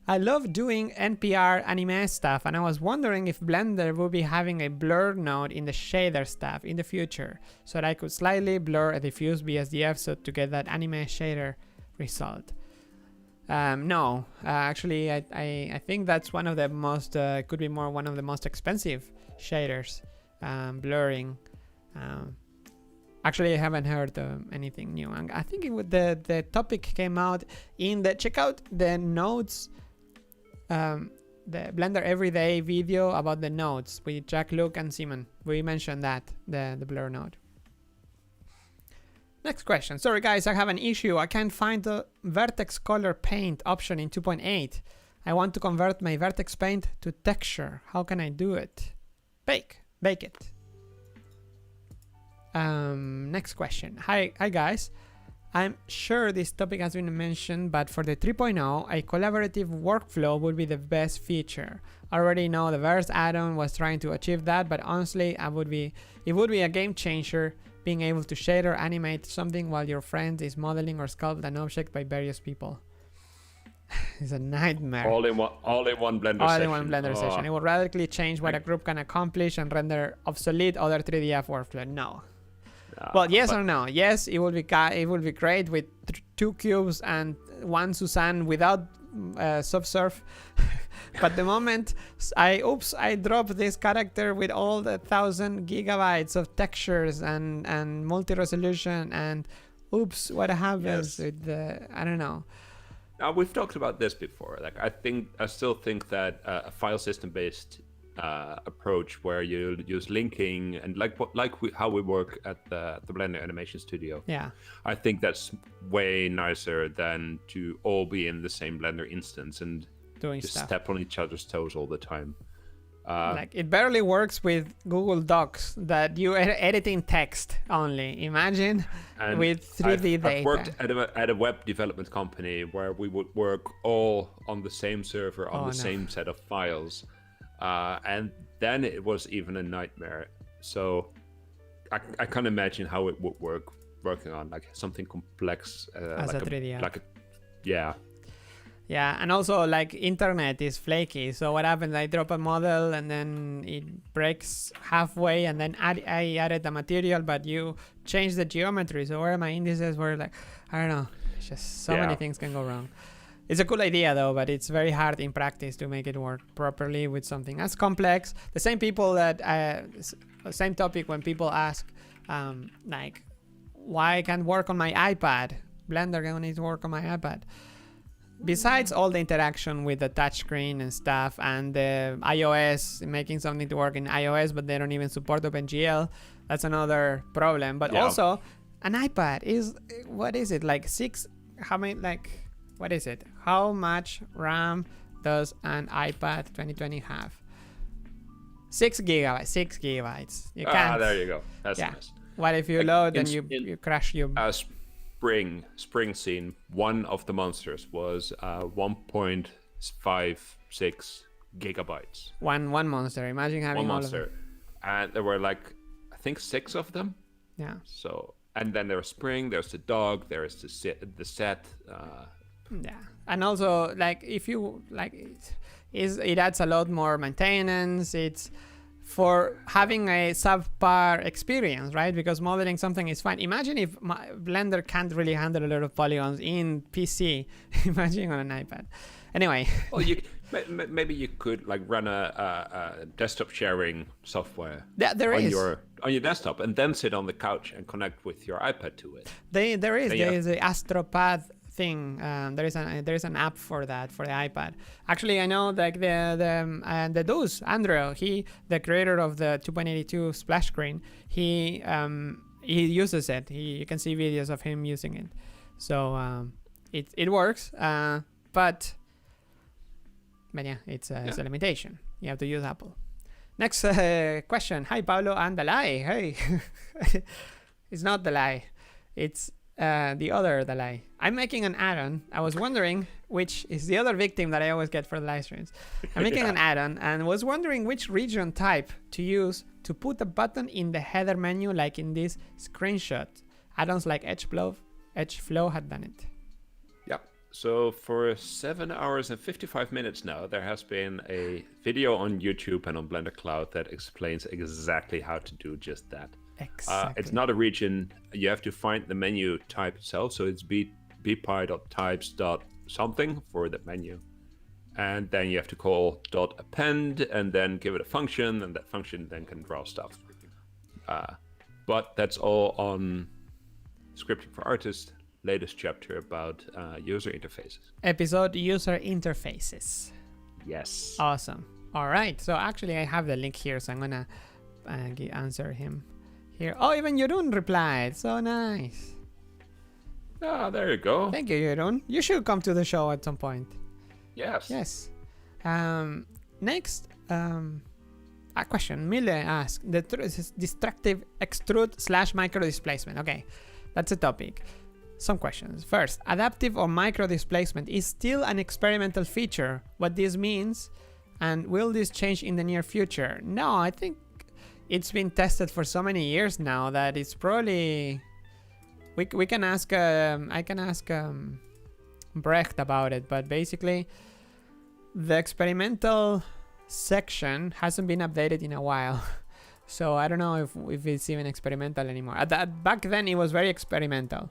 I love doing NPR anime stuff, and I was wondering if Blender will be having a blur node in the shader stuff in the future, so that I could slightly blur a diffuse BSDF so to get that anime shader result. No, actually, I think that's one of the most could be more one of the most expensive shaders, blurring. Actually, I haven't heard anything new. And I think the topic came out in the check out the nodes, the Blender Everyday video about the nodes with Jack, Luke, and Simon. We mentioned that the blur node. Next question. Sorry guys, I have an issue. I can't find the vertex color paint option in 2.8. I want to convert my vertex paint to texture. How can I do it? Bake it. Next question. Hi guys. I'm sure this topic has been mentioned, but for the 3.0, a collaborative workflow would be the best feature. I already know the Verse add-on was trying to achieve that, but honestly, it would be a game changer being able to shade or animate something while your friend is modeling or sculpt an object by various people. It's a nightmare. All in one Blender session. All in one Blender session. It will radically change what a group can accomplish and render obsolete other 3DF workflow. No. Well, yes or no? Yes, it would be great with 2 cubes and 1 Suzanne without subsurf. But the moment I dropped this character with all the 1,000 gigabytes of textures and multi-resolution, and oops, what happens with the, I don't know. Now, we've talked about this before. Like I still think that a file system based approach where you use linking and how we work at the Blender Animation Studio. Yeah, I think that's way nicer than to all be in the same Blender instance and doing just stuff. step on each other's toes all the time. Like it barely works with Google Docs that you are editing text only. Imagine with 3D data. I've worked at a web development company where we would work all on the same server on the same set of files. And then it was even a nightmare. So I can't imagine how it would working on like something complex as like a 3D. Yeah, and also like internet is flaky. So what happens? I drop a model and then it breaks halfway, and then I added the material, but you change the geometry. So where my indices were like, I don't know. It's just so many things can go wrong. It's a cool idea though, but it's very hard in practice to make it work properly with something as complex. The same people that same topic when people ask like, why I can't work on my iPad? Blender can only work on my iPad. Besides all the interaction with the touchscreen and stuff, and the iOS, making something to work in iOS, but they don't even support OpenGL, that's another problem. But also, an iPad is, what is it, like what is it? How much RAM does an iPad 2020 have? 6 gigabytes. 6 gigabytes. You can't. There you go. That's nice. What if you load and you crash your... Spring scene, one of the monsters was 1.56 gigabytes. One monster. Imagine having one all monster. of them. And there were like, I think 6 of them. Yeah. So, and then there's Spring, there's the dog, there's the set. Yeah. And also, like, if you, like, it adds a lot more maintenance. It's for having a subpar experience, right? Because modeling something is fine. Imagine if Blender can't really handle a lot of polygons in PC. Imagine on an iPad. Anyway. Well, maybe you could like run a desktop sharing software on your desktop, and then sit on the couch and connect with your iPad to it. There is the AstroPad thing. There is an app for that for the iPad. Actually, I know like the Deuce Andrew, the creator of the 2.82 splash screen, he uses it. You can see videos of him using it. So it works, but yeah, it's a limitation. You have to use Apple. Next question. Hi, Pablo and Dalai. Hey, it's not Dalai. It's the other Dalai. I'm making an add-on. I was wondering which is the other victim that I always get for the live streams. I'm making an add-on and was wondering which region type to use to put a button in the header menu, like in this screenshot. Add-ons like Edgeflow had done it. Yeah. So for 7 hours and 55 minutes now, there has been a video on YouTube and on Blender Cloud that explains exactly how to do just that. Exactly. It's not a region. You have to find the menu type itself. So it's bpy.types.something for the menu. And then you have to call .append and then give it a function, and that function then can draw stuff. But that's all on Scripting for Artists, latest chapter about user interfaces. Episode user interfaces. Yes. Awesome. All right. So actually, I have the link here, so I'm gonna answer him here. Oh, even Jeroen replied. So nice. There you go. Thank you, Jeroen. You should come to the show at some point. Yes. Yes. Next, a question. Mille asked, the Distractive Extrude / micro displacement. Okay, that's a topic. Some questions. First, adaptive or micro displacement is still an experimental feature. What this means, and will this change in the near future? No, I think it's been tested for so many years now that it's probably... We can ask... I can ask Brecht about it, but basically the experimental section hasn't been updated in a while. So I don't know if it's even experimental anymore. Back then it was very experimental.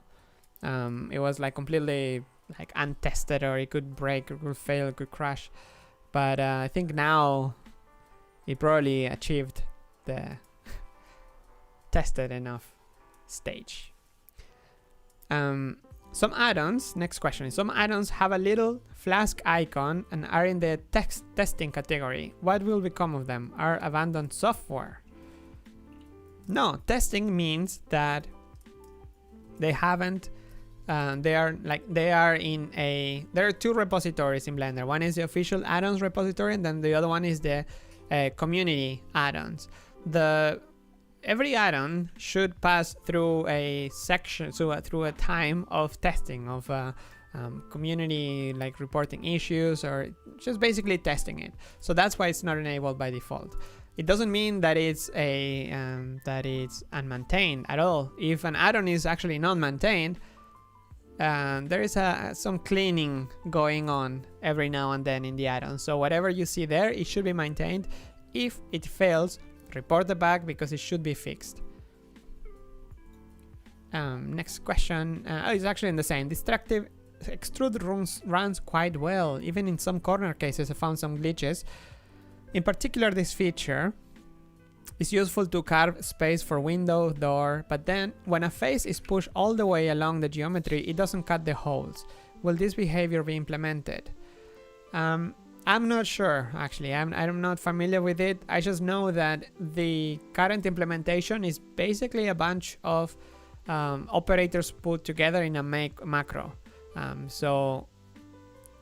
It was like completely like untested, or it could break, it could fail, it could crash. But I think now it probably achieved the tested enough stage. Some add-ons, next question is, some add-ons have a little flask icon and are in the text testing category. What will become of them? Are abandoned software? No, testing means that they haven't there are two repositories in Blender. One is the official add-ons repository, and then the other one is the community add-ons. Every add-on should pass through a section, through a time of testing of community, like reporting issues or just basically testing it. So that's why it's not enabled by default. It doesn't mean that it's that it's unmaintained at all. If an add-on is actually not maintained, there is some cleaning going on every now and then in the add-on. So whatever you see there, it should be maintained. If it fails, report the bug because it should be fixed. Next question. It's actually in the same. Distractive Extrude runs quite well. Even in some corner cases, I found some glitches. In particular, this feature is useful to carve space for window, door, but then when a face is pushed all the way along the geometry, it doesn't cut the holes. Will this behavior be implemented? I'm not sure, actually. I'm not familiar with it. I just know that the current implementation is basically a bunch of operators put together in a macro. So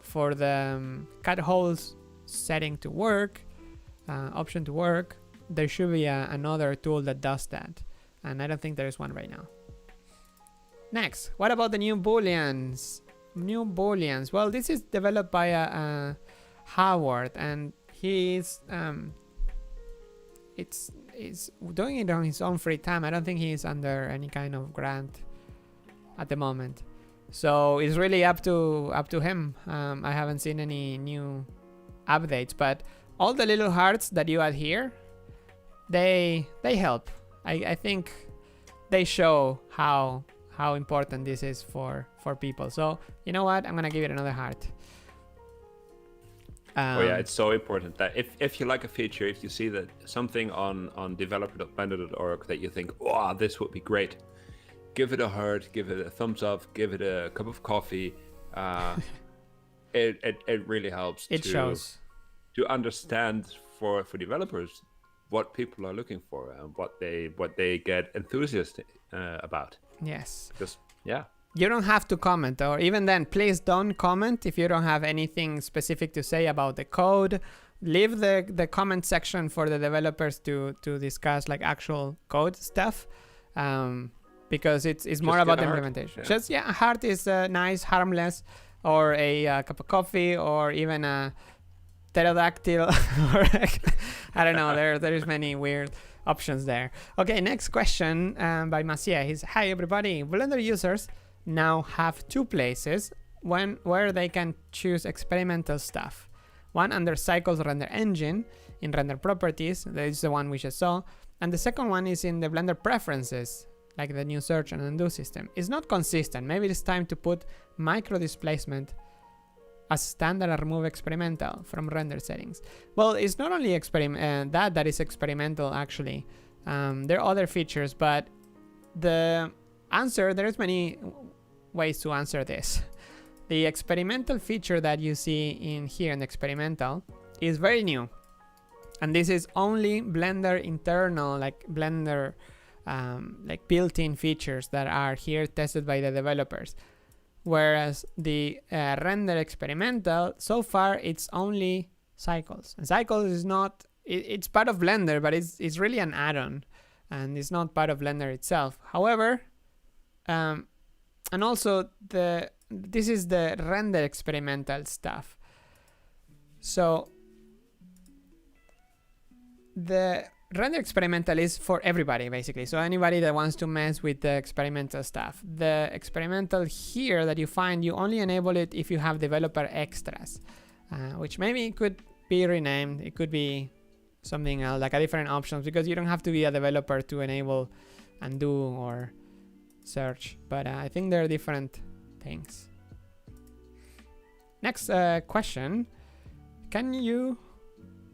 for the cut holes setting to work, option to work, there should be another tool that does that. And I don't think there is one right now. Next, what about the new booleans? New booleans. Well, this is developed by Howard, and he's doing it on his own free time. I don't think he's under any kind of grant at the moment, so it's really up to him. I haven't seen any new updates, but all the little hearts that you add here, they help. I think they show how important this is for people. So you know what, I'm gonna give it another heart. Oh yeah, it's so important that if you like a feature, if you see that something on developer.blender.org that you think, oh, this would be great, give it a heart, give it a thumbs up, give it a cup of coffee. It really helps. It shows to understand for developers what people are looking for and what they get enthusiastic about. Yes. Just yeah. You don't have to comment, or even then, please don't comment if you don't have anything specific to say about the code. Leave the comment section for the developers to discuss like actual code stuff, because it's more about the implementation. Yeah. Just a heart is nice, harmless, or a cup of coffee, or even a pterodactyl, or I don't know. There is many weird options there. Okay, next question by Macia. He's, hi everybody, Blender users now have two places where they can choose experimental stuff. One under Cycles Render Engine in Render Properties, that is the one we just saw, and the second one is in the Blender Preferences, like the new search and undo system. It's not consistent. Maybe it's time to put micro displacement as standard and remove experimental from render settings. Well, it's not only that is experimental actually. There are other features, but the answer, there's many ways to answer this. The experimental feature that you see in here in experimental is very new, and this is only Blender internal, like Blender like built-in features that are here tested by the developers. Whereas the render experimental, so far it's only Cycles, and Cycles is not, it's part of Blender, but it's really an add-on, and it's not part of Blender itself. However, and also this is the render experimental stuff. So the render experimental is for everybody basically. So anybody that wants to mess with the experimental stuff. The experimental here that you find, you only enable it if you have developer extras, which maybe could be renamed. It could be something else, like a different options, because you don't have to be a developer to enable undo or search, but I think there are different things. Next question, can you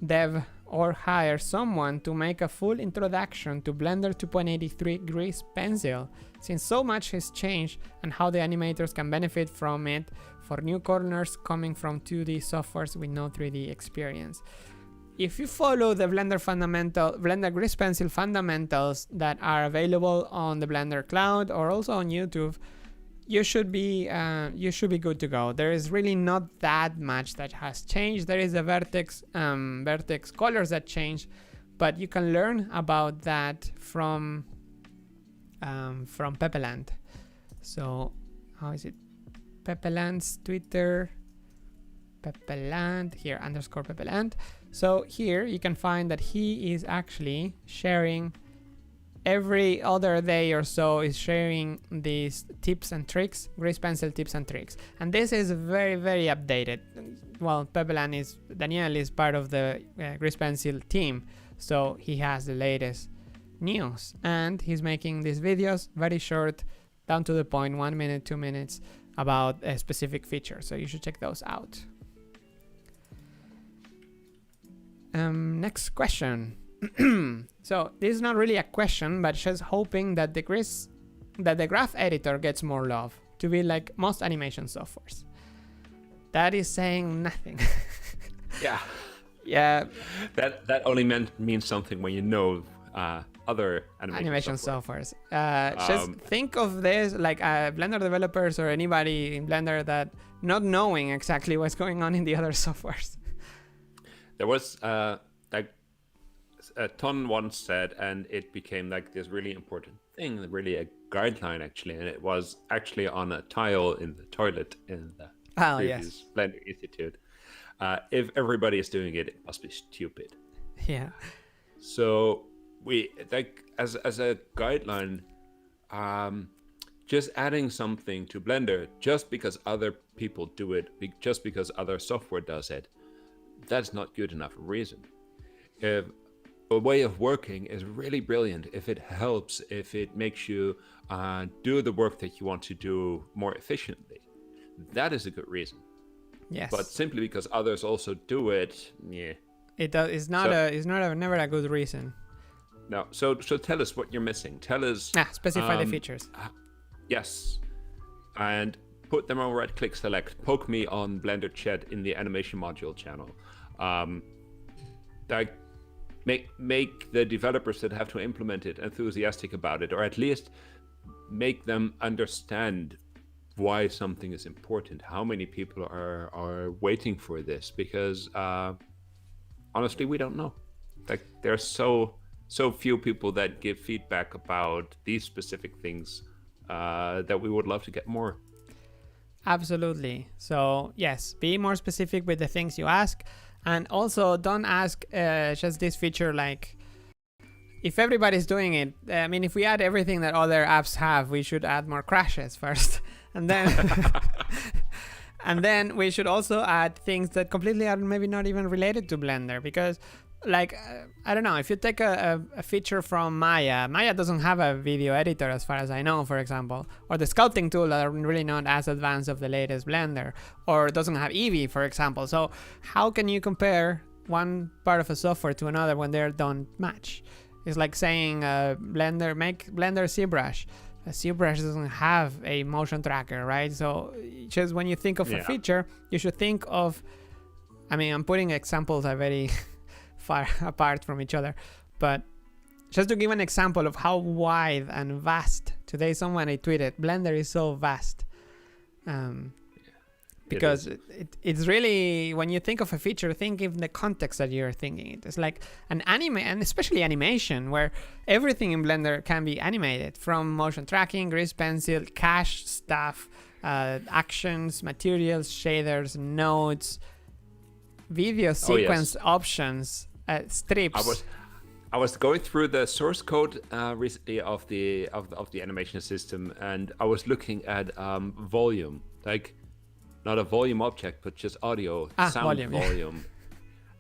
dev or hire someone to make a full introduction to Blender 2.83 Grease Pencil, since so much has changed and how the animators can benefit from it for new corners coming from 2D softwares with no 3D experience? If you follow the Blender Grease Pencil fundamentals that are available on the Blender Cloud or also on YouTube, you should be good to go. There is really not that much that has changed. There is a vertex colors that change, but you can learn about that from Pepeland. So how is it? Pepeland's Twitter. Pepeland here _Pepeland. So here you can find that he is actually sharing every other day or so, is sharing these tips and tricks, Grease Pencil tips and tricks. And this is very, very updated. Well, Daniel is part of the Grease Pencil team, so he has the latest news. And he's making these videos very short, down to the point, 1 minute, 2 minutes, about a specific feature. So you should check those out. Next question. So this is not really a question, but just hoping that the graph editor gets more love to be like most animation softwares. That is saying nothing. Yeah. Yeah. That only means something when you know other animation softwares. Just think of this like Blender developers or anybody in Blender that not knowing exactly what's going on in the other softwares. There was like a ton once said, and it became like this really important thing, really a guideline actually, and it was actually on a tile in the toilet in the previous Blender Institute. If everybody is doing it, it must be stupid. Yeah. So we like as a guideline, just adding something to Blender just because other people do it, just because other software does it, that's not good enough reason. If a way of working is really brilliant, if it helps, if it makes you do the work that you want to do more efficiently, that is a good reason. Yes. But simply because others also do it, yeah. It's never a good reason. No. So tell us what you're missing. Tell us. Specify the features. Yes. And put them on right-click select. Poke me on Blender chat in the animation module channel. Like make the developers that have to implement it enthusiastic about it, or at least make them understand why something is important, how many people are waiting for this, because honestly we don't know. Like there's so few people that give feedback about these specific things that we would love to get more. Absolutely. So yes, be more specific with the things you ask, and also don't ask just this feature like if everybody's doing it. I mean, if we add everything that other apps have, we should add more crashes first. And then and then we should also add things that completely are maybe not even related to Blender, because like I don't know, if you take a feature from Maya doesn't have a video editor as far as I know, for example, or the sculpting tool that are really not as advanced of the latest Blender, or doesn't have Eevee, for example. So how can you compare one part of a software to another when they don't match? It's like saying Blender, make Blender ZBrush. A ZBrush doesn't have a motion tracker, right? So just when you think of a feature, you should think of, I mean, I'm putting examples are very far apart from each other, but just to give an example of how wide and vast, today someone I tweeted, Blender is so vast. Because it's really, when you think of a feature, think in the context that you're thinking it. It's like an anime, and especially animation, where everything in Blender can be animated, from motion tracking, grease pencil, cache stuff, actions, materials, shaders, nodes, video sequence options, strips. I was going through the source code recently of the animation system, and I was looking at volume, like not a volume object, but just audio, sound volume.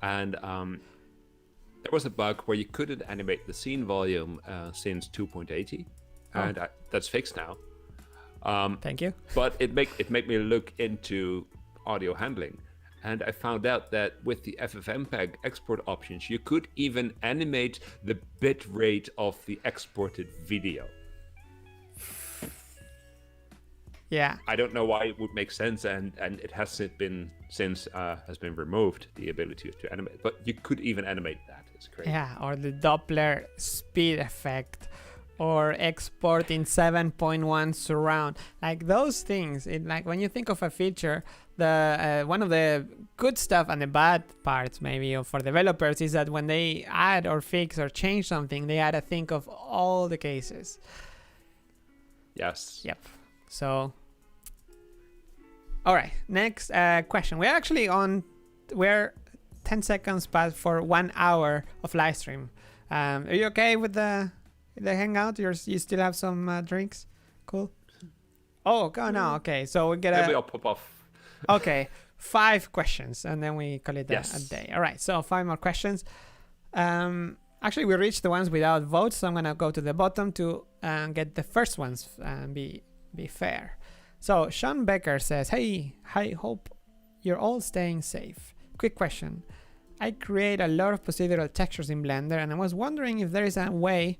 And there was a bug where you couldn't animate the scene volume since 2.80, and that's fixed now. Thank you. But it made me look into audio handling, and I found out that with the FFmpeg export options, you could even animate the bit rate of the exported video. Yeah. I don't know why it would make sense, and it hasn't been since has been removed, the ability to animate. But you could even animate that. It's great. Yeah, or the Doppler speed effect, or export in 7.1 surround. Like those things. Like when you think of a feature, the one of the good stuff and the bad parts maybe for developers is that when they add or fix or change something, they had to think of all the cases. Yes. Yep. So, all right, next question. We're 10 seconds past for 1 hour of live stream. Are you okay with the hangout? You still have some drinks? Cool. Oh, go now. Okay, so we get Maybe I'll pop off. Okay, 5 questions, and then we call it a day. All right, so 5 more questions. Actually, we reached the ones without votes, so I'm gonna go to the bottom to get the first ones and be fair. So Sean Becker says, hey, I hope you're all staying safe. Quick question. I create a lot of procedural textures in Blender, and I was wondering if there is a way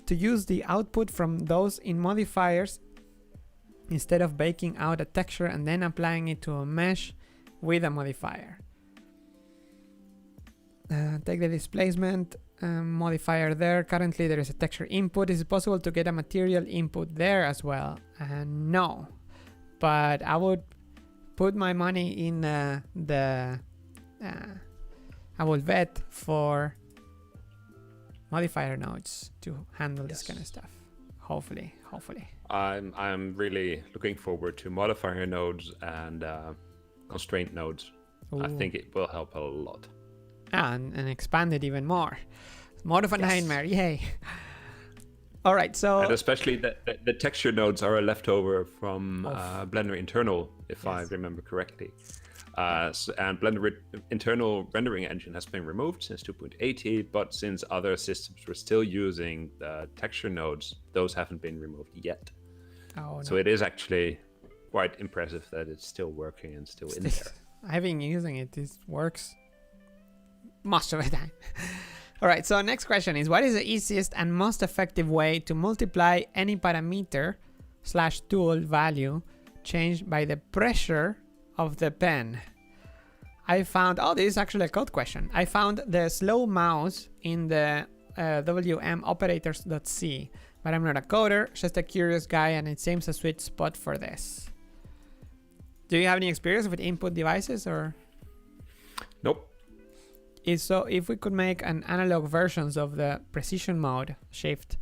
to use the output from those in modifiers instead of baking out a texture and then applying it to a mesh with a modifier. Take the displacement modifier there. Currently there is a texture input. Is it possible to get a material input there as well? No, but I would put my money in I will vet for modifier nodes to handle this kind of stuff. Hopefully. I'm really looking forward to modifier nodes and constraint nodes. Ooh. I think it will help a lot. And expand it even more. More of a nightmare, yay. All right, so... And especially the texture nodes are a leftover from Blender internal, if I remember correctly. And Blender internal rendering engine has been removed since 2.80, but since other systems were still using the texture nodes, those haven't been removed yet. So it is actually quite impressive that it's still working and still in there. I've been using it. It works most of the time. All right, so next question is, what is the easiest and most effective way to multiply any parameter / tool value changed by the pressure of the pen? I found, this is actually a code question. I found the slow mouse in the wmoperators.c, but I'm not a coder, just a curious guy, and it seems a sweet spot for this. Do you have any experience with input devices or? Nope. So if we could make an analog versions of the precision mode shift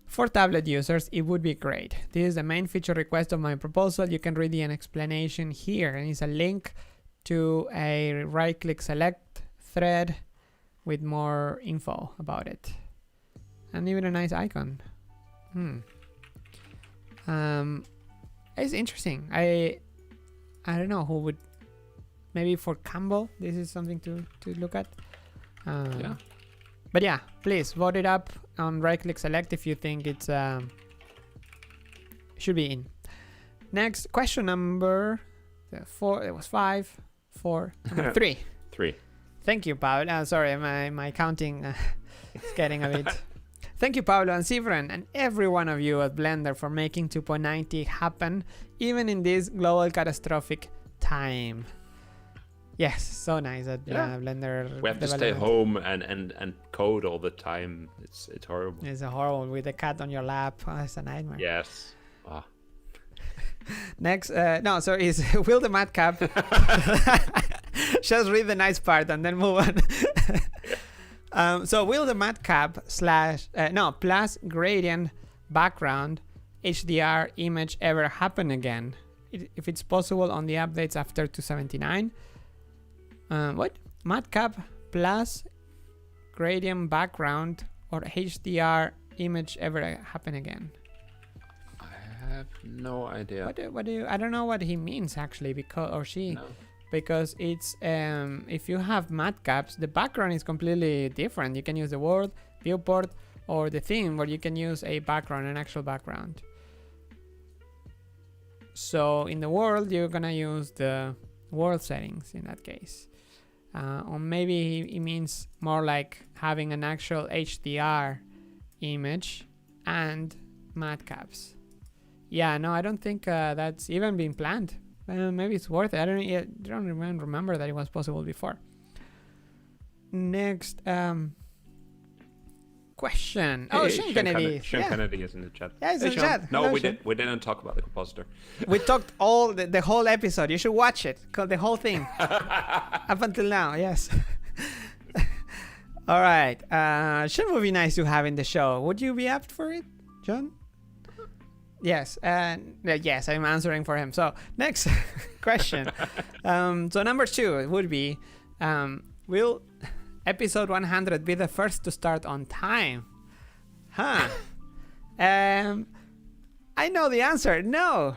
for tablet users, it would be great. This is the main feature request of my proposal. You can read the explanation here, and it's a link to a right-click select thread with more info about it, and even a nice icon. It's interesting. I don't know who would. Maybe for Campbell, this is something to look at. Yeah. But yeah, please vote it up on right-click select if you think it's should be in. Next question number 4. It was 5, 4, 3. 3. Thank you, Pablo. Sorry, my counting is getting a bit. Thank you, Pablo and Sivren, and every one of you at Blender for making 2.90 happen, even in this global catastrophic time. Yes, so nice at Blender. We have to stay home and code all the time. It's horrible. It's horrible with the cat on your lap. It's a nightmare. Yes. Next, is Will the Madcap. Just read the nice part and then move on. So will the Madcap plus gradient background HDR image ever happen again? If it's possible on the updates after 279. What? Madcap plus gradient background or HDR image ever happen again? I have no idea. What do you? I don't know what he means actually, because it's if you have madcaps, the background is completely different. You can use the world, viewport, or the theme where you can use a background, an actual background. So in the world, you're gonna use the world settings in that case. Or maybe it means more like having an actual HDR image and madcaps. Yeah, no, I don't think that's even been planned. Maybe it's worth it. I don't even remember that it was possible before. Next question. Shane Kennedy. Shane Kennedy is in the chat. Yeah, he's in the chat. No, we didn't talk about the compositor. We talked the whole episode. You should watch it. The whole thing. Up until now, yes. All right. Should be nice to have in the show. Would you be up for it, John? Yes. Yes, I'm answering for him. So next question. So number 2 would be, will episode 100 be the first to start on time? I know the answer. No.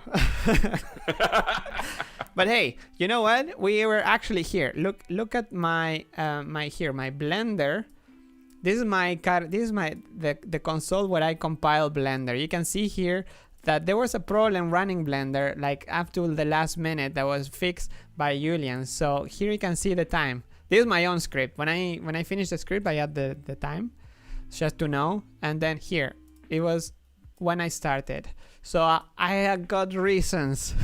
But hey, you know what? We were actually here. Look at my my Blender. This is the console where I compile Blender. You can see here that there was a problem running Blender like up to the last minute that was fixed by Julian. So here you can see the time. This is my own script. When I finished the script, I add the time just to know. And then here, it was when I started. So I got reasons.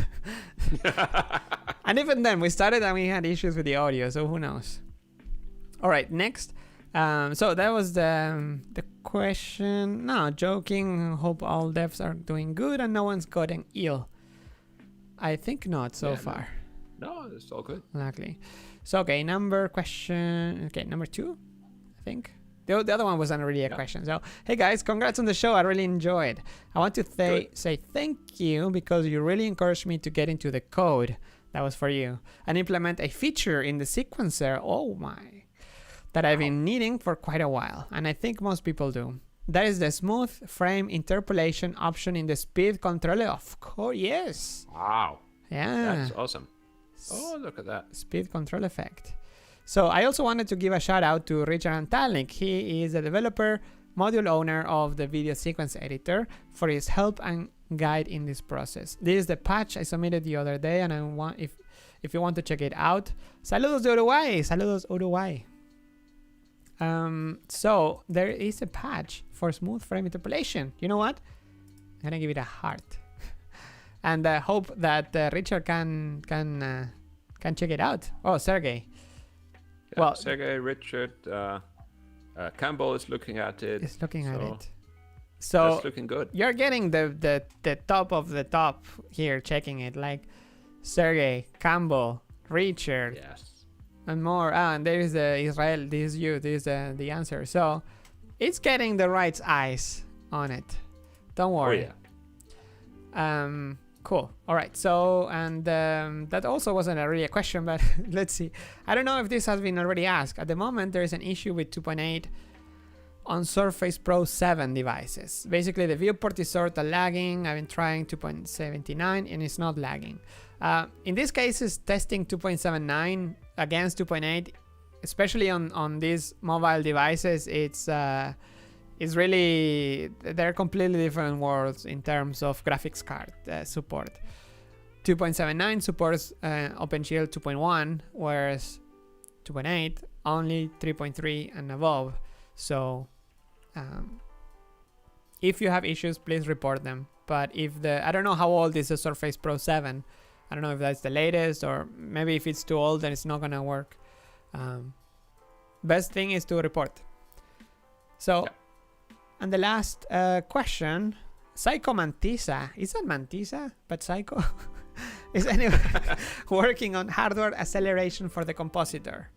And even then, we started and we had issues with the audio, so who knows. All right, next. So that was the question. No, joking. Hope all devs are doing good and no one's gotten ill. I think not so far. No, it's all good. Luckily. So, okay, number 2, I think. The other one wasn't really a question. So, hey guys, congrats on the show. I really enjoyed. I want to say thank you because you really encouraged me to get into the code. That was for you. And implement a feature in the sequencer. Oh my. That I've been needing for quite a while. And I think most people do. That is the smooth frame interpolation option in the speed controller. Of course, yes. Wow. Yeah. That's awesome. Oh, look at that. Speed control effect. So I also wanted to give a shout out to Richard Antalik. He is the developer, module owner of the video sequence editor for his help and guide in this process. This is the patch I submitted the other day, and I want if you want to check it out. Saludos de Uruguay. Saludos Uruguay. So there is a patch for smooth frame interpolation. You know what? I'm gonna give it a heart. And I hope that Richard can check it out. Oh, Sergey. Yeah, well, Sergey, Richard, Campbell is looking at it. Is looking at it. So that's looking good. You're getting the top of the top here, checking it. Like Sergey, Campbell, Richard, yes, and more. And there is Israel. This is you. This is the answer. So it's getting the right eyes on it. Don't worry. Oh yeah. Cool. All right. So, and that also wasn't really a question, but let's see. I don't know if this has been already asked. At the moment, there is an issue with 2.8 on Surface Pro 7 devices. Basically, the viewport is sort of lagging. I've been trying 2.79 and it's not lagging. In this case, it's testing 2.79 against 2.8, especially on these mobile devices. It's really, they're completely different worlds in terms of graphics card support. 2.79 supports OpenGL 2.1, whereas 2.8 only 3.3 and above. So if you have issues, please report them. But if I don't know how old is the Surface Pro 7. I don't know if that's the latest, or maybe if it's too old then it's not gonna work. Best thing is to report. So. Yeah. And the last question, Psycho Mantisa. Is that Mantisa? But Psycho? Is anyone working on hardware acceleration for the compositor?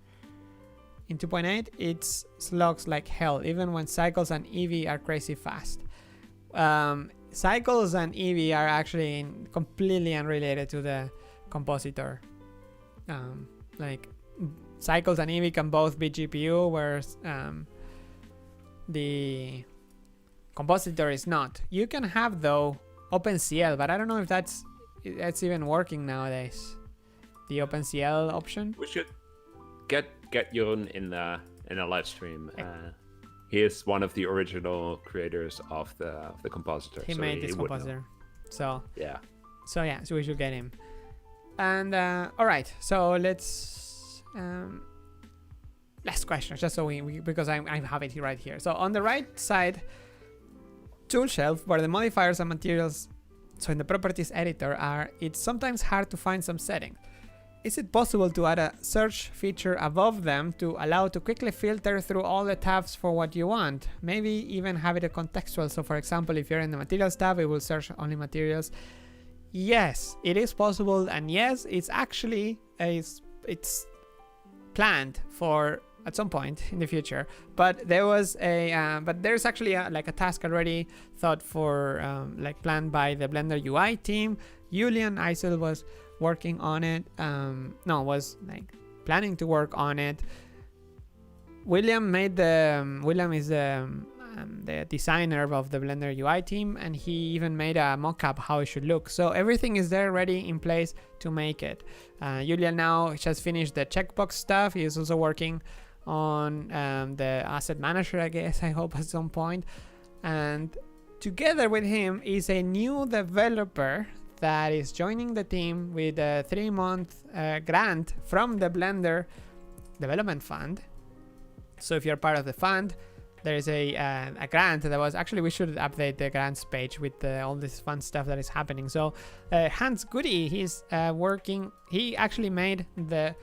In 2.8, it slugs like hell, even when cycles and Eevee are crazy fast. Cycles and Eevee are actually completely unrelated to the compositor. Like, cycles and Eevee can both be GPU, whereas the compositor is not. You can have though OpenCL, but I don't know if that's even working nowadays. The OpenCL option. We should get Jeroen in a live stream. He is one of the original creators of the compositor. He made this compositor. So yeah. So we should get him. And all right. So let's last question, just so we because I have it right here. So on the right side tool shelf where the modifiers and materials, so in the properties editor, are, it's sometimes hard to find some settings. Is it possible to add a search feature above them to allow to quickly filter through all the tabs for what you want? Maybe even have it a contextual. So for example, if you're in the materials tab, it will search only materials. Yes, it is possible, and yes, it's actually it's planned for at some point in the future, but there was there's actually like a task already thought for like planned by the Blender UI team. Julian Eisel was working on it. Was like planning to work on it. William is the designer of the Blender UI team, and he even made a mock-up how it should look. So everything is there ready in place to make it. Julian now just finished the checkbox stuff. He is also working on the asset manager, I guess, I hope at some point. And together with him is a new developer that is joining the team with a 3-month grant from the Blender Development Fund. So if you're part of the fund, there's a grant that was actually, we should update the grants page with all this fun stuff that is happening. So Hans Goody, he's working, he actually made the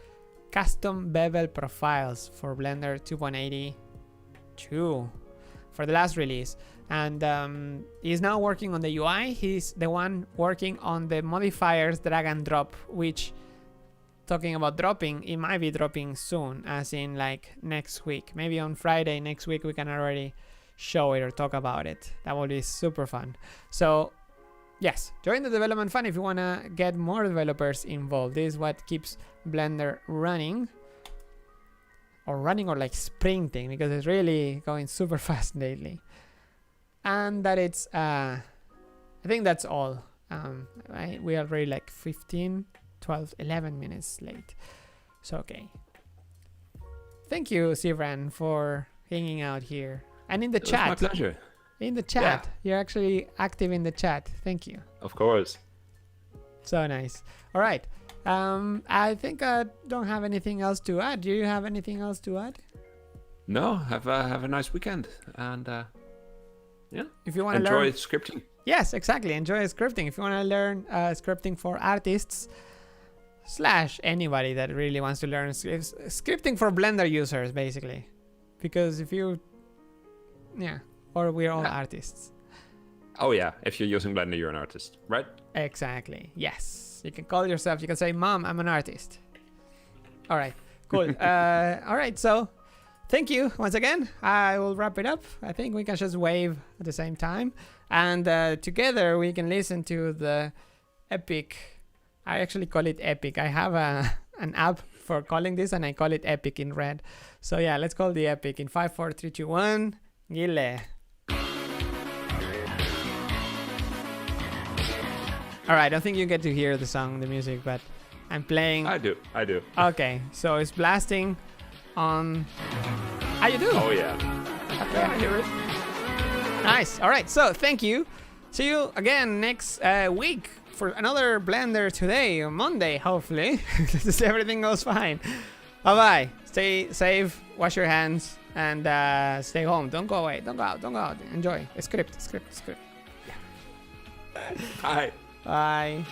custom bevel profiles for Blender 2.82 for the last release. And he's now working on the UI. He's the one working on the modifiers drag and drop, which, talking about dropping, it might be dropping soon, as in like next week. Maybe on Friday next week we can already show it or talk about it. That will be super fun. So yes, join the development fund if you want to get more developers involved. This is what keeps Blender running or like sprinting, because it's really going super fast lately. And that it's I think that's all. We are already like 15, 12, 11 minutes late. So okay, thank you, Sivran, for hanging out here and in the chat. It's my pleasure. In the chat, you're actually active in the chat. Thank you. Of course. So nice. All right. I think I don't have anything else to add. Do you have anything else to add? No. Have a nice weekend, and yeah. If you want to enjoy learn scripting. Yes, exactly. Enjoy scripting. If you want to learn scripting for artists / anybody that really wants to learn scripting for Blender users, basically, because if you, or we're all artists. Oh yeah, if you're using Blender, you're an artist, right? Exactly. Yes, you can call yourself. You can say, "Mom, I'm an artist." All right. Cool. All right. So, thank you once again. I will wrap it up. I think we can just wave at the same time, and together we can listen to the epic. I actually call it epic. I have an app for calling this, and I call it epic in red. So yeah, let's call the epic in 5, 4, 3, 2, 1. Gile. All right, I don't think you get to hear the song, the music, but I'm playing. I do. Okay, so it's blasting on. Ah, you do? Oh yeah. Okay, I hear it. Nice. All right, so thank you. See you again next week for another Blender Today on Monday, hopefully. Everything goes fine. Bye-bye. Stay safe, wash your hands, and stay home. Don't go away. Don't go out. Enjoy. Script. Bye. Bye.